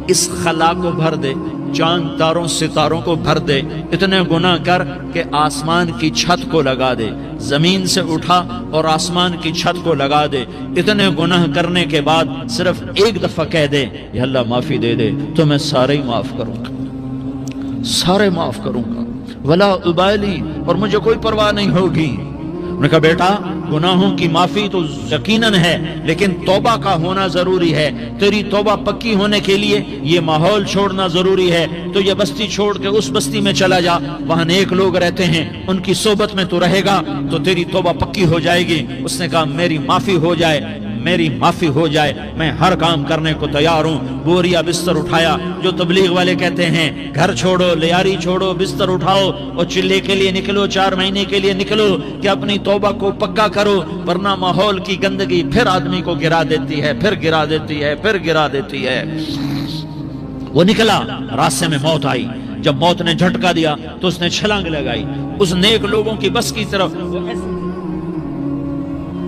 اس خلا کو بھر دے، چاند تاروں ستاروں کو بھر دے، اتنے گناہ کر کہ آسمان کی چھت کو لگا دے، زمین سے اٹھا اور آسمان کی چھت کو لگا دے، اتنے گناہ کرنے کے بعد صرف ایک دفعہ کہہ دے یا اللہ معافی دے دے، تو میں سارے ہی معاف کروں گا، سارے معاف کروں گا، ولا ابالی، اور مجھے کوئی پرواہ نہیں ہوگی۔ انہوں نے کہا بیٹا گناہوں کی معافی تو یقیناً ہے، لیکن توبہ کا ہونا ضروری ہے، تیری توبہ پکی ہونے کے لیے یہ ماحول چھوڑنا ضروری ہے، تو یہ بستی چھوڑ کے اس بستی میں چلا جا، وہاں نیک لوگ رہتے ہیں، ان کی صحبت میں تو رہے گا تو تیری توبہ پکی ہو جائے گی۔ اس نے کہا میری معافی ہو جائے، میری معافی ہو جائے، میں ہر کام کرنے کو تیار ہوں۔ بوریا بستر اٹھایا، جو تبلیغ والے کہتے ہیں گھر چھوڑو، لیاری چھوڑو، بستر اٹھاؤ اور چلے کے لیے نکلو، 4 مہینے کے لیے نکلو کہ اپنی توبہ کو پکا کرو، ورنہ ماحول کی گندگی پھر آدمی کو گرا دیتی ہے، پھر گرا دیتی ہے، پھر گرا دیتی ہے۔ وہ نکلا، راستے میں موت آئی۔ جب موت نے جھٹکا دیا تو اس نے چھلانگ لگائی اس نیک لوگوں کی بس کی طرف۔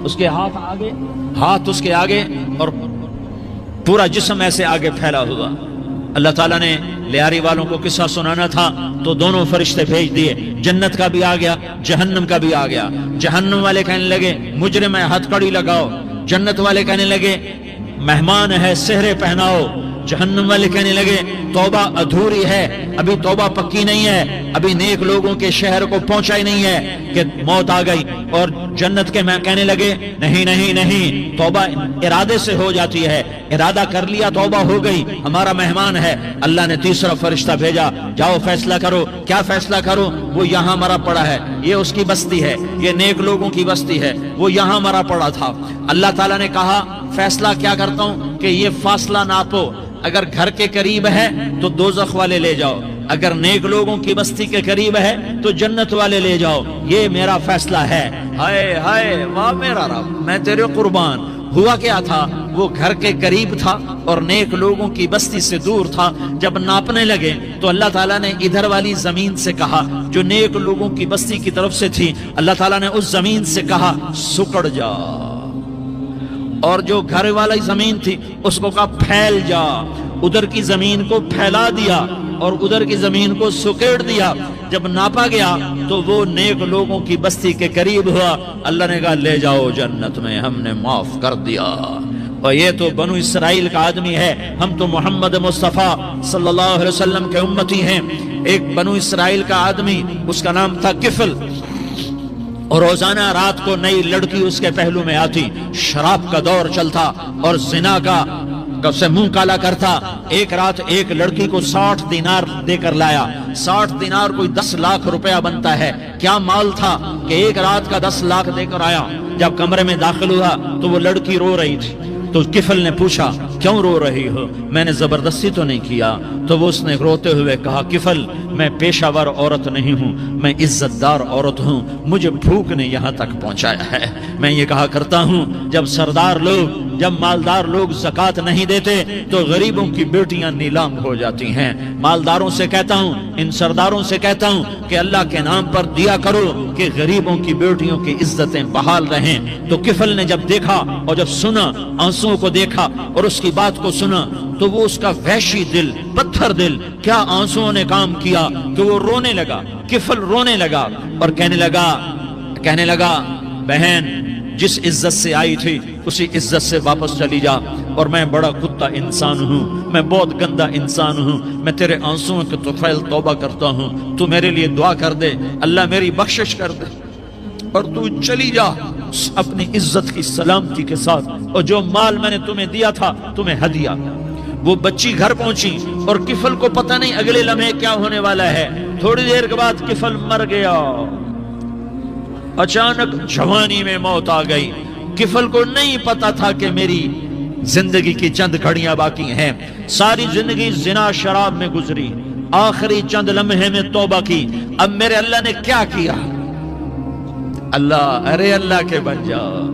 اس کے ہاتھ اس کے آگے اور پورا جسم ایسے آگے پھیلا ہوا۔ اللہ تعالیٰ نے لیاری والوں کو قصہ سنانا تھا تو دونوں فرشتے بھیج دیے، جنت کا بھی آ گیا، جہنم کا بھی آ گیا۔ جہنم والے کہنے لگے مجرم ہے، ہتھ کڑی لگاؤ۔ جنت والے کہنے لگے مہمان ہے، سہرے پہناؤ۔ جہنم والے کہنے لگے توبہ ادھوری ہے، ابھی توبہ پکی نہیں ہے، ابھی نیک لوگوں کے شہر کو پہنچا ہی نہیں ہے کہ موت آ گئی۔ اور جنت کے میں کہنے لگے نہیں نہیں نہیں، توبہ ارادے سے ہو جاتی ہے، ارادہ کر لیا توبہ ہو گئی، ہمارا مہمان ہے۔ اللہ نے تیسرا فرشتہ بھیجا، جاؤ فیصلہ کرو۔ کیا فیصلہ کرو؟ وہ یہاں مرا پڑا ہے، یہ اس کی بستی ہے، یہ نیک لوگوں کی بستی ہے، وہ یہاں مرا پڑا تھا۔ اللہ تعالیٰ نے کہا فیصلہ کیا کرتا ہوں کہ یہ فاصلہ ناپو، اگر گھر کے قریب ہے تو دوزخ والے لے جاؤ، اگر نیک لوگوں کی بستی کے قریب ہے تو جنت والے لے جاؤ، یہ میرا فیصلہ ہے۔ ہائے ہائے واہ میرا رب، میں تیرے قربان۔ ہوا کیا تھا؟ وہ گھر کے قریب تھا اور نیک لوگوں کی بستی سے دور تھا۔ جب ناپنے لگے تو اللہ تعالیٰ نے ادھر والی زمین سے کہا جو نیک لوگوں کی بستی کی طرف سے تھی، اللہ تعالیٰ نے اس زمین سے کہا سکڑ جا، اور جو گھر والی زمین تھی اس کو کہا پھیل جا۔ ادھر کی زمین کو پھیلا دیا اور ادھر کی زمین کو سکیڑ دیا۔ جب ناپا گیا تو وہ نیک لوگوں کی بستی کے قریب ہوا۔ اللہ نے کہا لے جاؤ جنت میں، ہم نے معاف کر دیا۔ اور یہ تو بنو اسرائیل کا آدمی ہے، ہم تو محمد مصطفیٰ صلی اللہ علیہ وسلم کے امتی ہیں۔ ایک بنو اسرائیل کا آدمی، اس کا نام تھا کفل، اور روزانہ رات کو نئی لڑکی اس کے پہلو میں آتی، شراب کا دور چلتا اور زنا کا سے منہ کالا کرتا۔ ایک رات ایک لڑکی کو 60 دینار دے کر لایا۔ 60 دینار کوئی 10 لاکھ روپیہ بنتا ہے۔ کیا مال تھا کہ ایک رات کا 10 لاکھ دے کر آیا۔ جب کمرے میں داخل ہوا تو وہ لڑکی رو رہی تھی، تو کفل نے پوچھا کیوں رو رہی ہو؟ میں نے زبردستی تو نہیں کیا۔ تو وہ اس نے روتے ہوئے کہا کفل میں پیشہ ور عورت نہیں ہوں، میں عزت دار عورت ہوں، مجھے بھوک نے یہاں تک پہنچایا ہے۔ میں یہ کہا کرتا ہوں جب سردار لوگ، جب مالدار لوگ زکوٰۃ نہیں دیتے تو غریبوں کی بیٹیاں نیلام ہو جاتی ہیں۔ مالداروں سے کہتا ہوں، ان سرداروں سے کہتا ہوں کہ اللہ کے نام پر دیا کرو کہ غریبوں کی بیٹیوں کی عزتیں بحال رہیں۔ تو کفل نے جب دیکھا اور جب سنا، آنسوؤں کو دیکھا اور اس کی بات کو سنا، تو وہ اس کا وحشی دل، پتھر دل، کیا آنسوؤں نے کام کیا کہ وہ رونے لگا۔ کفل رونے لگا اور کہنے لگا بہن جس عزت سے آئی تھی اسی عزت سے واپس چلی جا، اور میں بڑا کتا انسان ہوں، میں بہت گندا انسان ہوں، میں تیرے آنسوؤں کے طفیل توبہ کرتا ہوں، تو میرے لیے دعا کر دے، اللہ میری بخشش کر دے، اور تو چلی جا اپنی عزت کی سلامتی کے ساتھ، اور جو مال میں نے تمہیں دیا تھا تمہیں ہدیہ۔ وہ بچی گھر پہنچی اور کفل کو پتہ نہیں اگلے لمحے کیا ہونے والا ہے۔ تھوڑی دیر کے بعد کفل مر گیا، اچانک جوانی میں موت آ گئی۔ کفل کو نہیں پتا تھا کہ میری زندگی کی چند گھڑیاں باقی ہیں۔ ساری زندگی زنا شراب میں گزری، آخری چند لمحے میں توبہ کی۔ اب میرے اللہ نے کیا کیا؟ اللہ، ارے اللہ کے بن جاؤ،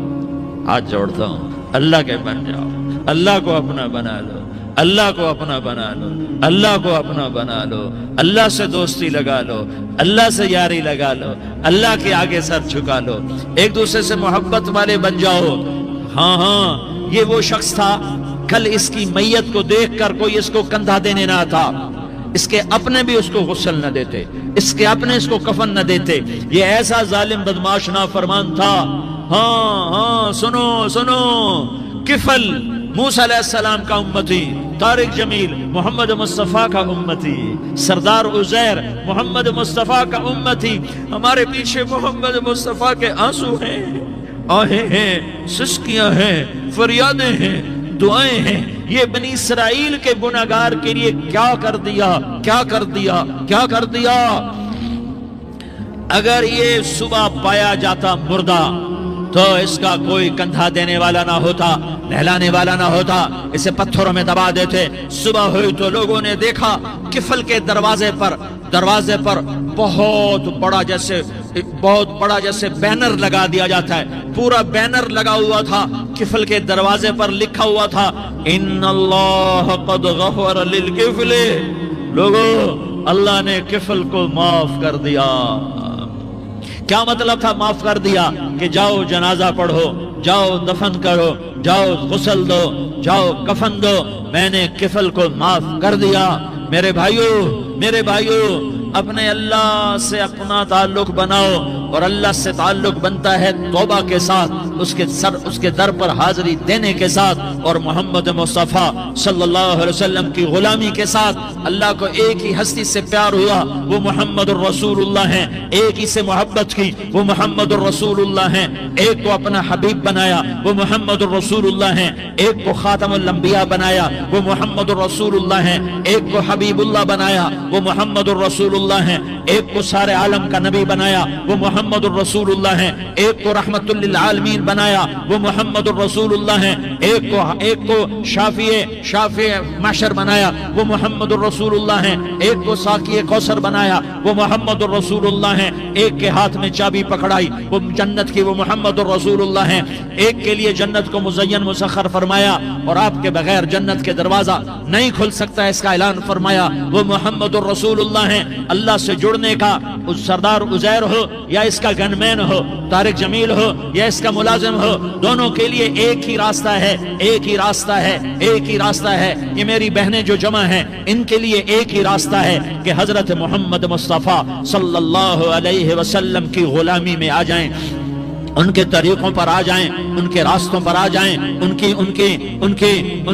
ہاتھ جوڑتا ہوں، اللہ کے بن جاؤ، اللہ کو اپنا بنا لو، اللہ کو اپنا بنا لو، اللہ کو اپنا بنا لو، اللہ سے دوستی لگا لو، اللہ سے یاری لگا لو، اللہ کے آگے سر جھکا لو، ایک دوسرے سے محبت والے بن جاؤ۔ ہاں یہ وہ شخص تھا، کل اس کی میت کو دیکھ کر کوئی اس کو کندھا دینے نہ آتا، اس کے اپنے بھی اس کو غسل نہ دیتے، اس کے اپنے اس کو کفن نہ دیتے۔ یہ ایسا ظالم بدماش نافرمان تھا۔ ہاں سنو، کفل موسیٰ علیہ السلام کا امتی، طارق جمیل محمد مصطفیٰ کا امتی، سردار عزیر محمد مصطفیٰ کا امتی۔ ہمارے پیچھے محمد مصطفیٰ کے آنسو ہیں، آہیں ہیں، سسکیاں ہیں، فریادیں ہیں، دعائیں ہیں۔ یہ بنی اسرائیل کے گناہگار کے لیے کیا کر دیا۔ اگر یہ صبح پایا جاتا مردہ تو اس کا کوئی کندھا دینے والا نہ ہوتا، نہلانے والا نہ ہوتا، اسے پتھروں میں دبا دیتے۔ صبح ہوئی تو لوگوں نے دیکھا کفل کے دروازے پر بہت بڑا جیسے بینر لگا دیا جاتا ہے، پورا بینر لگا ہوا تھا، کفل کے دروازے پر لکھا ہوا تھا ان اللہ قد غفر للکفل، لوگو اللہ نے کفل کو معاف کر دیا۔ کیا مطلب تھا معاف کر دیا؟ کہ جاؤ جنازہ پڑھو، جاؤ دفن کرو، جاؤ غسل دو، جاؤ کفن دو، میں نے کفل کو معاف کر دیا۔ میرے بھائیو اپنے اللہ سے اپنا تعلق بناؤ، اور اللہ سے تعلق بنتا ہے توبہ کے ساتھ، اس کے در پر حاضری دینے کے ساتھ، اور محمد مصطفیٰ صلی اللہ علیہ وسلم کی غلامی کے ساتھ۔ اللہ کو ایک ہی ہستی سے پیار ہوا، وہ محمد الرسول اللہ ہیں، ایک ہی سے محبت کی، وہ محمد الرسول اللہ ہیں، ایک کو اپنا حبیب بنایا، وہ محمد الرسول اللہ ہیں، ایک کو خاتم الانبیاء بنایا، وہ محمد الرسول اللہ ہیں، ایک کو حبیب اللہ بنایا، وہ محمد الرسول اللہ ہیں، ایک کو سارے عالم کا نبی بنایا، وہ محمد الرسول اللہ ہیں، ایک کو رحمت للعالمین بنایا، وہ محمد الرسول اللہ ہیں، ایک کو شافع محشر بنایا، وہ محمد الرسول اللہ ہیں، ایک کو ساقی کوثر بنایا، وہ محمد الرسول اللہ ہیں، ایک کے ہاتھ میں چابی پکڑائی وہ جنت کی، وہ محمد الرسول اللہ ہیں، ایک کے لیے جنت کو مزین مسخر فرمایا اور آپ کے بغیر جنت کے دروازہ نہیں کھل سکتا، اس کا اعلان فرمایا، وہ محمد الرسول اللہ ہیں۔ اللہ سے جڑنے کا سردار عزیر ہو یا اس کا گن مین ہو، طارق جمیل ہو یا اس کا ملازم ہو، دونوں کے لیے ایک ہی راستہ ہے، ایک ہی راستہ ہے، ایک ہی راستہ ہے۔ یہ میری بہنیں جو جمع ہیں ان کے لیے ایک ہی راستہ ہے کہ حضرت محمد مصطفیٰ صلی اللہ علیہ وسلم کی غلامی میں آ جائیں، ان کے طریقوں پر آ جائیں، ان کے راستوں پر آ جائیں، ان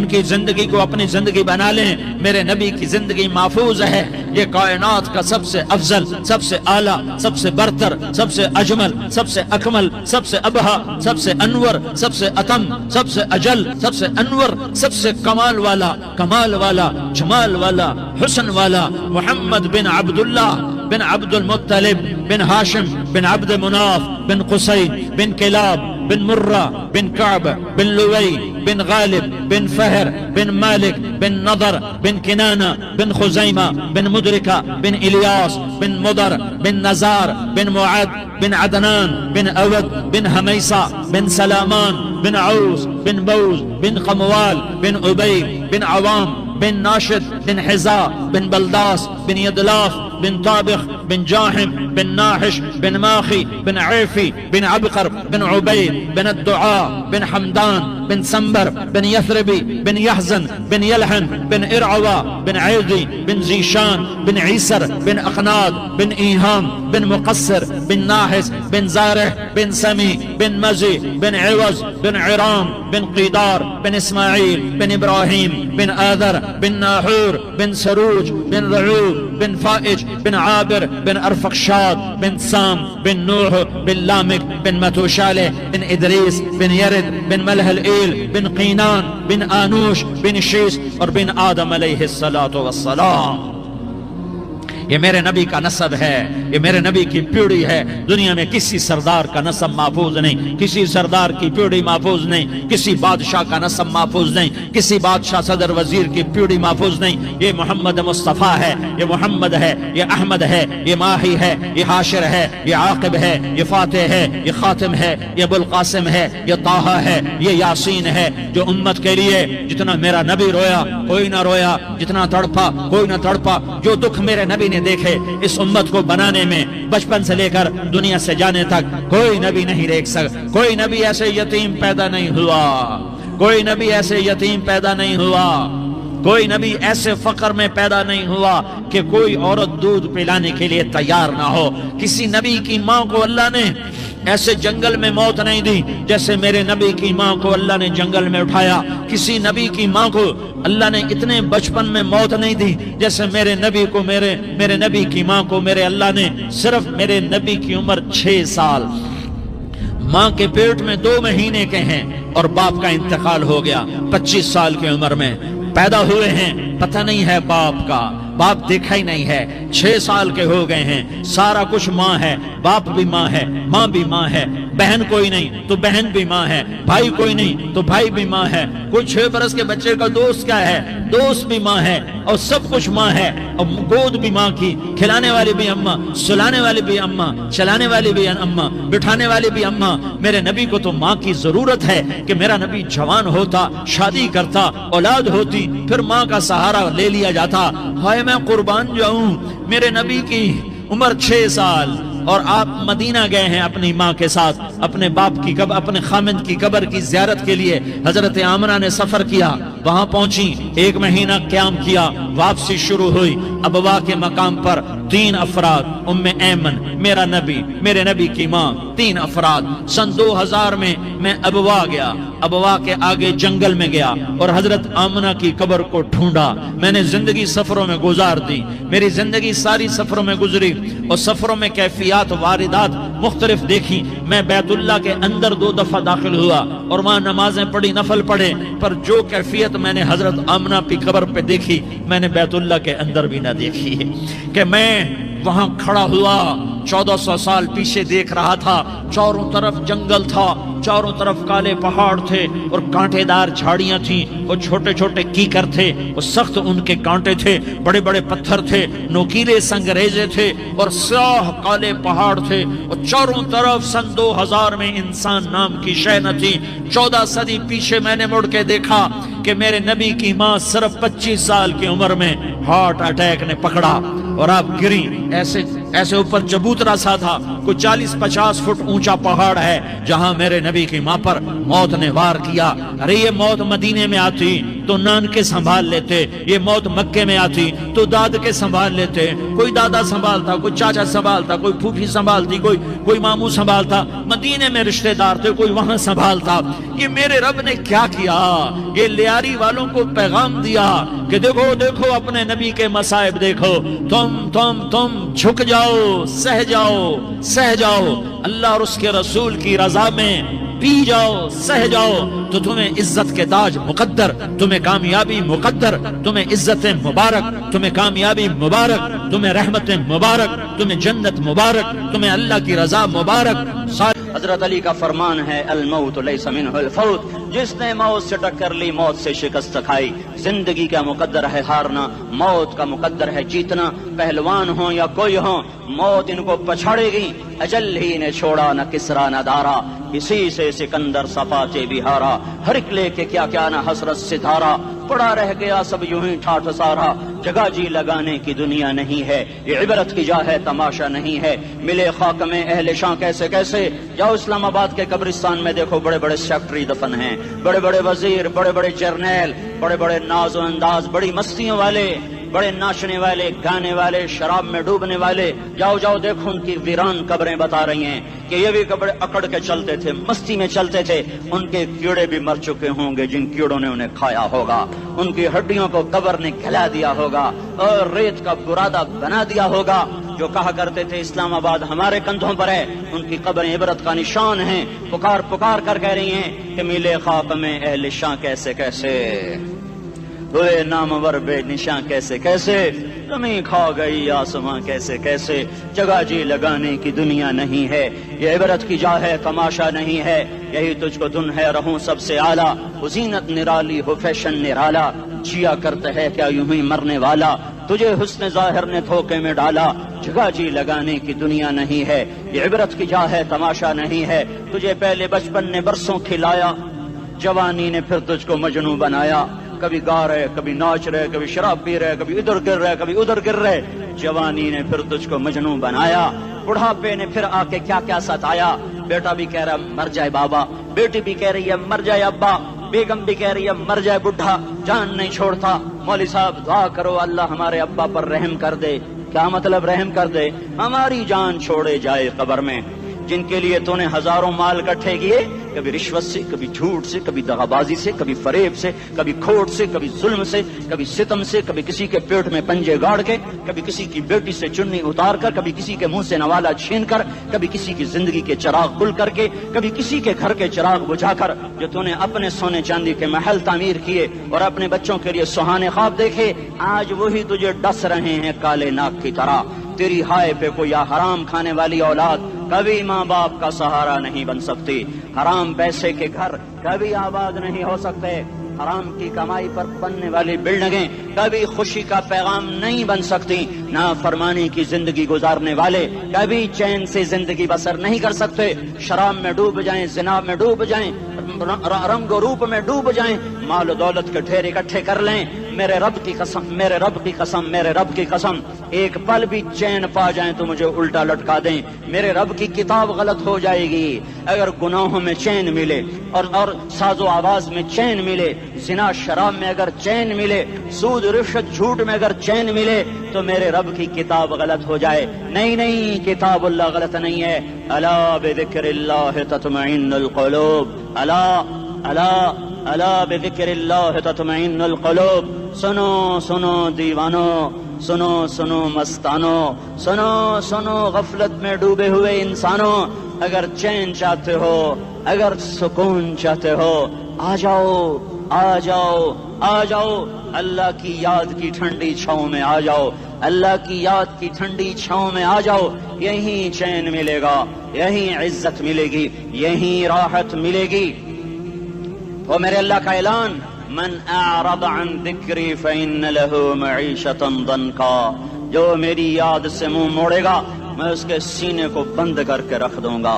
کی زندگی کو اپنی زندگی بنا لیں۔ میرے نبی کی زندگی محفوظ ہے، یہ کائنات کا سب سے افضل، سب سے اعلیٰ، سب سے برتر، سب سے اجمل، سب سے اکمل، سب سے ابہا، سب سے انور، سب سے اتم، سب سے اجل، سب سے انور، سب سے کمال والا، جمال والا، حسن والا محمد بن عبداللہ بن عبد المطلب بن ہاشم بن عبد مناف بن قصی بن کلاب بن مرہ بن کعب بن لوی بن غالب بن فہر بن مالک بن نضر بن کنانہ بن خزیمہ بن مدرکہ بن الیاس بن مدر بن نزار بن معد بن عدنان بن اود بن حمیسہ بن سلامان بن عوس بن بوز بن قموال بن عبی بن عوام بن ناشد بن حزا بن بلداس بن یدلاف بن طابخ بن جاحم بن ناحش بن ماخي بن عيفي بن عبقر بن عبيد بن الدعاء بن حمدان بن سنبر بن يثربي بن يحزن بن يلحن بن إرعوى بن عيدي بن زيشان بن عيسر بن أقناد بن إيهام بن مقصر بن ناحس بن زارح بن سمي بن مزي بن عوز بن عرام بن قيدار بن إسماعيل بن إبراهيم بن آذر بن ناحور بن سروج بن رعوب بن فائج بن عابر بن أرفقشاد بن سام بن نوح بن لامك بن متوشالة بن إدريس بن يرد بن ملح الإيل بن قينان بن آنوش بن شيس اور بن آدم علیہ الصلاة والسلام۔ یہ میرے نبی کا نسب ہے، یہ میرے نبی کی پیڑھی ہے۔ دنیا میں کسی سردار کا نسب محفوظ نہیں، کسی سردار کی پیڑھی محفوظ نہیں، کسی بادشاہ کا نسب محفوظ نہیں، کسی بادشاہ صدر وزیر کی پیڑھی محفوظ نہیں۔ یہ محمد مصطفیٰ ہے، یہ محمد ہے، یہ احمد ہے، یہ ماہی ہے، یہ حاشر ہے، یہ عاقب ہے، یہ فاتح ہے، یہ خاتم ہے، یہ ابو القاسم ہے، یہ طٰہٰ ہے، یہ یاسین ہے۔ جو امت کے لیے جتنا میرا نبی رویا کوئی نہ رویا، جتنا تڑپا کوئی نہ تڑپا، جو دکھ میرے نبی نے دیکھے اس امت کو بنانے میں، بچپن سے لے کر دنیا سے جانے تک کوئی نبی نہیں دیکھ سکتا۔ کوئی نبی ایسے یتیم پیدا نہیں ہوا، کوئی نبی ایسے یتیم پیدا نہیں ہوا، کوئی نبی ایسے فقر میں پیدا نہیں ہوا کہ کوئی عورت دودھ پلانے کے لیے تیار نہ ہو۔ کسی نبی کی ماں کو اللہ نے ایسے جنگل میں موت نہیں دی جیسے میرے نبی کی ماں کو اللہ نے جنگل میں اٹھایا۔ کسی نبی کی ماں کو اللہ نے اتنے بچپن میں موت نہیں دی جیسے میرے نبی کو، میرے نبی کی ماں کو میرے اللہ نے صرف میرے نبی کی عمر 6 سال، ماں کے پیٹ میں 2 مہینے کے ہیں اور باپ کا انتقال ہو گیا 25 سال کی عمر میں۔ پیدا ہوئے ہیں پتہ نہیں ہے باپ کا، باپ دیکھا ہی نہیں ہے، 6 سال کے ہو گئے ہیں، سارا کچھ ماں ہے، باپ بھی ماں ہے، ماں بھی ماں ہے، بہن کوئی نہیں تو بہن بھی ماں ہے، بھائی کوئی نہیں تو بھائی بھی ماں ہے، کوئی 6 برس کے بچے کا دوست کیا ہے، دوست بھی ماں ہے، اور سب کچھ ماں ہے، اور گود بھی ماں کی، کھلانے والی بھی اماں، سلانے والی بھی اماں، چلانے والی بھی اماں، بٹھانے والی بھی اماں۔ میرے نبی کو تو ماں کی ضرورت ہے کہ میرا نبی جوان ہوتا، شادی کرتا، اولاد ہوتی، پھر ماں کا سہارا لے لیا جاتا۔ ہائے میں قربان جاؤں، میرے نبی کی عمر 6 سال اور آپ مدینہ گئے ہیں اپنی ماں کے ساتھ، اپنے باپ کی قبر، اپنے خامند کی قبر کی زیارت کے لیے حضرت آمنہ نے سفر کیا، وہاں پہنچی، 1 مہینہ قیام کیا، واپسی شروع ہوئی، ابوا کے مقام پر 3 افراد، ام ایمن، میرا نبی، میرے نبی کی ماں، 3 افراد۔ سن 2000 میں ابوا گیا، ابوا کے آگے جنگل میں گیا اور حضرت آمنہ کی قبر کو ڈھونڈا۔ میں نے زندگی سفروں میں گزار دی، میری زندگی ساری سفروں میں گزری، اور سفروں میں کیفیات واردات مختلف دیکھی۔ میں بیت اللہ کے اندر 2 دفعہ داخل ہوا اور وہاں نمازیں پڑھی، نفل پڑھے، پر جو کیفیت میں نے حضرت آمنہ کی قبر پہ دیکھی میں نے بیت اللہ کے اندر بھی نہ دیکھی ہے، کہ میں وہاں کھڑا ہوا 1400 سال پیچھے دیکھ رہا تھا، چاروں طرف جنگل تھا، چاروں طرف کالے پہاڑ تھے اور کانٹے دار جھاڑیاں تھیں، وہ چھوٹے چھوٹے کیکر تھے، وہ سخت ان کے کانٹے تھے، بڑے بڑے پتھر تھے، نوکیلے سنگریزے تھے اور سیاہ کالے پہاڑ تھے، اور چاروں طرف سن 2000 میں انسان نام کی شے نہ تھی۔ 14 صدی پیچھے میں نے مڑ کے دیکھا کہ میرے نبی کی ماں صرف 25 سال کی عمر میں ہارٹ اٹیک نے پکڑا اور آپ گری، ایسے اوپر چبوترا سا تھا، کوئی 40-50 فٹ اونچا پہاڑ ہے جہاں میرے نبی کی ماں پر موت نے وار کیا۔ ارے یہ موت مدینے میں آتی تو نان کے سنبھال لیتے، یہ موت مکے میں آتی تو داد کے سنبھال لیتے، کوئی دادا سنبھالتا، کوئی چاچا سنبھالتا، کوئی پھوپھی سنبھالتی، کوئی ماموں سنبھالتا، مدینے میں رشتہ دار تھے، کوئی وہاں سنبھالتا۔ یہ میرے رب نے کیا کیا؟ یہ لیاری والوں کو پیغام دیا کہ دیکھو دیکھو اپنے نبی کے مصائب دیکھو، تم جھک جاؤ، سہ جاؤ، اللہ اور اس کے رسول کی رضا میں پی جاؤ، سہ جاؤ، تو تمہیں عزت کے تاج مقدر، تمہیں کامیابی مقدر، تمہیں عزت مبارک، تمہیں کامیابی مبارک، تمہیں رحمت مبارک، تمہیں جنت مبارک، تمہیں اللہ کی رضا مبارک۔ حضرت علی کا فرمان ہے الموت لیس منہ الفوت، جس نے موت سے ٹکر لی موت سے شکست کھائی۔ زندگی کا مقدر ہے ہارنا، موت کا مقدر ہے جیتنا، پہلوان ہوں یا کوئی ہوں موت ان کو پچھاڑے گی۔ اجل ہی نے چھوڑا نہ کسرا نہ دارا، اسی سے سکندر صفاتے بھی ہارا، ہر ایک لے کے کیا کیا نہ حسرت ستارہ، پڑا رہ گیا سب یوں ہی ٹھاٹھ سارا، جگہ جی لگانے کی دنیا نہیں ہے، یہ عبرت کی جا ہے تماشا نہیں ہے۔ ملے خاک میں اہل شاں کیسے کیسے، جاؤ اسلام آباد کے قبرستان میں دیکھو، بڑے بڑے سیکٹری دفن ہیں، بڑے بڑے وزیر، بڑے بڑے جرنیل، بڑے بڑے ناز و انداز، بڑی مستیوں والے، بڑے ناچنے والے، گانے والے، شراب میں ڈوبنے والے، جاؤ دیکھو ان کی ویران قبریں بتا رہی ہیں کہ یہ بھی قبریں اکڑ کے چلتے تھے، مستی میں چلتے تھے، ان کے کیڑے بھی مر چکے ہوں گے جن کیڑوں نے انہیں کھایا ہوگا، ان کی ہڈیوں کو قبر نے کھلا دیا ہوگا اور ریت کا برادہ بنا دیا ہوگا۔ جو کہا کرتے تھے اسلام آباد ہمارے کندھوں پر ہے، ان کی قبریں عبرت کا نشان ہیں، پکار کر کہہ رہی ہیں کہ ملے خاک میں اہل شاں کیسے کیسے، ہوئے نامور بے نشاں کیسے کیسے، زمین کھا گئی آسماں کیسے کیسے، جگہ جی لگانے کی دنیا نہیں ہے، یہ عبرت کی جا ہے تماشا نہیں ہے، یہی تجھ کو دن ہے رہوں سب سے اعلیٰ، وہ زینت نرالی ہو فیشن نرالا، جیا کرتا ہے کیا یوں ہی مرنے والا، تجھے حسن ظاہر نے دھوکے میں ڈالا، جگہ جی لگانے کی دنیا نہیں ہے، یہ عبرت کی جا ہے تماشا نہیں ہے، تجھے پہلے بچپن نے برسوں کھلایا، جوانی نے پھر تجھ کو مجنوں بنایا، کبھی گا رہے، کبھی ناچ رہے، کبھی شراب پی رہے، کبھی ادھر گر رہے، کبھی ادھر گر رہے، جوانی نے پھر تجھ کو مجنوں بنایا، بڑھاپے نے پھر آ کے کیا کیا ستایا، بیٹا بھی کہہ رہا مر جائے بابا، بیٹی بھی کہہ رہی ہے مر جائے ابا، بیگم بھی کہہ رہی ہے مر جائے بڈھا، جان نہیں چھوڑتا، مولوی صاحب دعا کرو اللہ ہمارے ابا پر رحم کر دے، کیا مطلب رحم کر دے؟ ہماری جان چھوڑے جائے قبر میں، جن کے لیے تو نے ہزاروں مال اکٹھے کیے کبھی رشوت سے، کبھی جھوٹ سے، کبھی دغابازی سے، کبھی فریب سے، کبھی کھوٹ سے، کبھی ظلم سے، کبھی ستم سے، کبھی کسی کے پیٹ میں پنجے گاڑ کے، کبھی کسی کی بیٹی سے چنی اتار کر، کبھی کسی کے منہ سے نوالا چھین کر، کبھی کسی کی زندگی کے چراغ گل کر کے، کبھی کسی کے گھر کے چراغ بجھا کر، جو تو نے اپنے سونے چاندی کے محل تعمیر کیے اور اپنے بچوں کے لیے سہانے خواب دیکھے، آج وہی تجھے ڈس رہے ہیں کالے ناک کی طرح۔ تیری ہائے پہ کوئی حرام کھانے والی اولاد کبھی ماں باپ کا سہارا نہیں بن سکتی، حرام پیسے کے گھر کبھی آباد نہیں ہو سکتے، حرام کی کمائی پر بننے والی بلڈنگیں کبھی خوشی کا پیغام نہیں بن سکتی، نافرمانی کی زندگی گزارنے والے کبھی چین سے زندگی بسر نہیں کر سکتے، شراب میں ڈوب جائیں، زنا میں ڈوب جائیں، رنگ و روپ میں ڈوب جائیں، مال و دولت کے ڈھیر اکٹھے کر لیں، میرے رب کی قسم، میرے رب کی قسم، میرے رب کی قسم، ایک پل بھی چین پا جائیں تو مجھے الٹا لٹکا دیں، میرے رب کی کتاب غلط ہو جائے گی۔ اگر گناہوں میں چین ملے اور ساز و آواز میں چین ملے، زنا شراب میں اگر چین ملے، سود رشوت جھوٹ میں اگر چین ملے، تو میرے رب کی کتاب غلط ہو جائے۔ نہیں نہیں، کتاب اللہ غلط نہیں ہے۔ الا بذکر اللہ تطمئن القلوب، الا الا الا بذکر اللہ تطمئن القلوب۔ سنو سنو دیوانو، سنو سنو مستانو، سنو سنو غفلت میں ڈوبے ہوئے انسانوں، اگر چین چاہتے ہو، اگر سکون چاہتے ہو، آ جاؤ آ جاؤ آ جاؤ، اللہ کی یاد کی ٹھنڈی چھاؤں میں آ جاؤ، اللہ کی یاد کی ٹھنڈی چھاؤں میں آ جاؤ، یہیں چین ملے گا، یہیں عزت ملے گی، یہیں راحت ملے گی۔ وہ میرے اللہ کا اعلان، من اعرض عن ذکری فإن له معیشۃ ضنکا، جو میری یاد سے منہ موڑے گا میں اس کے سینے کو بند کر کے رکھ دوں گا،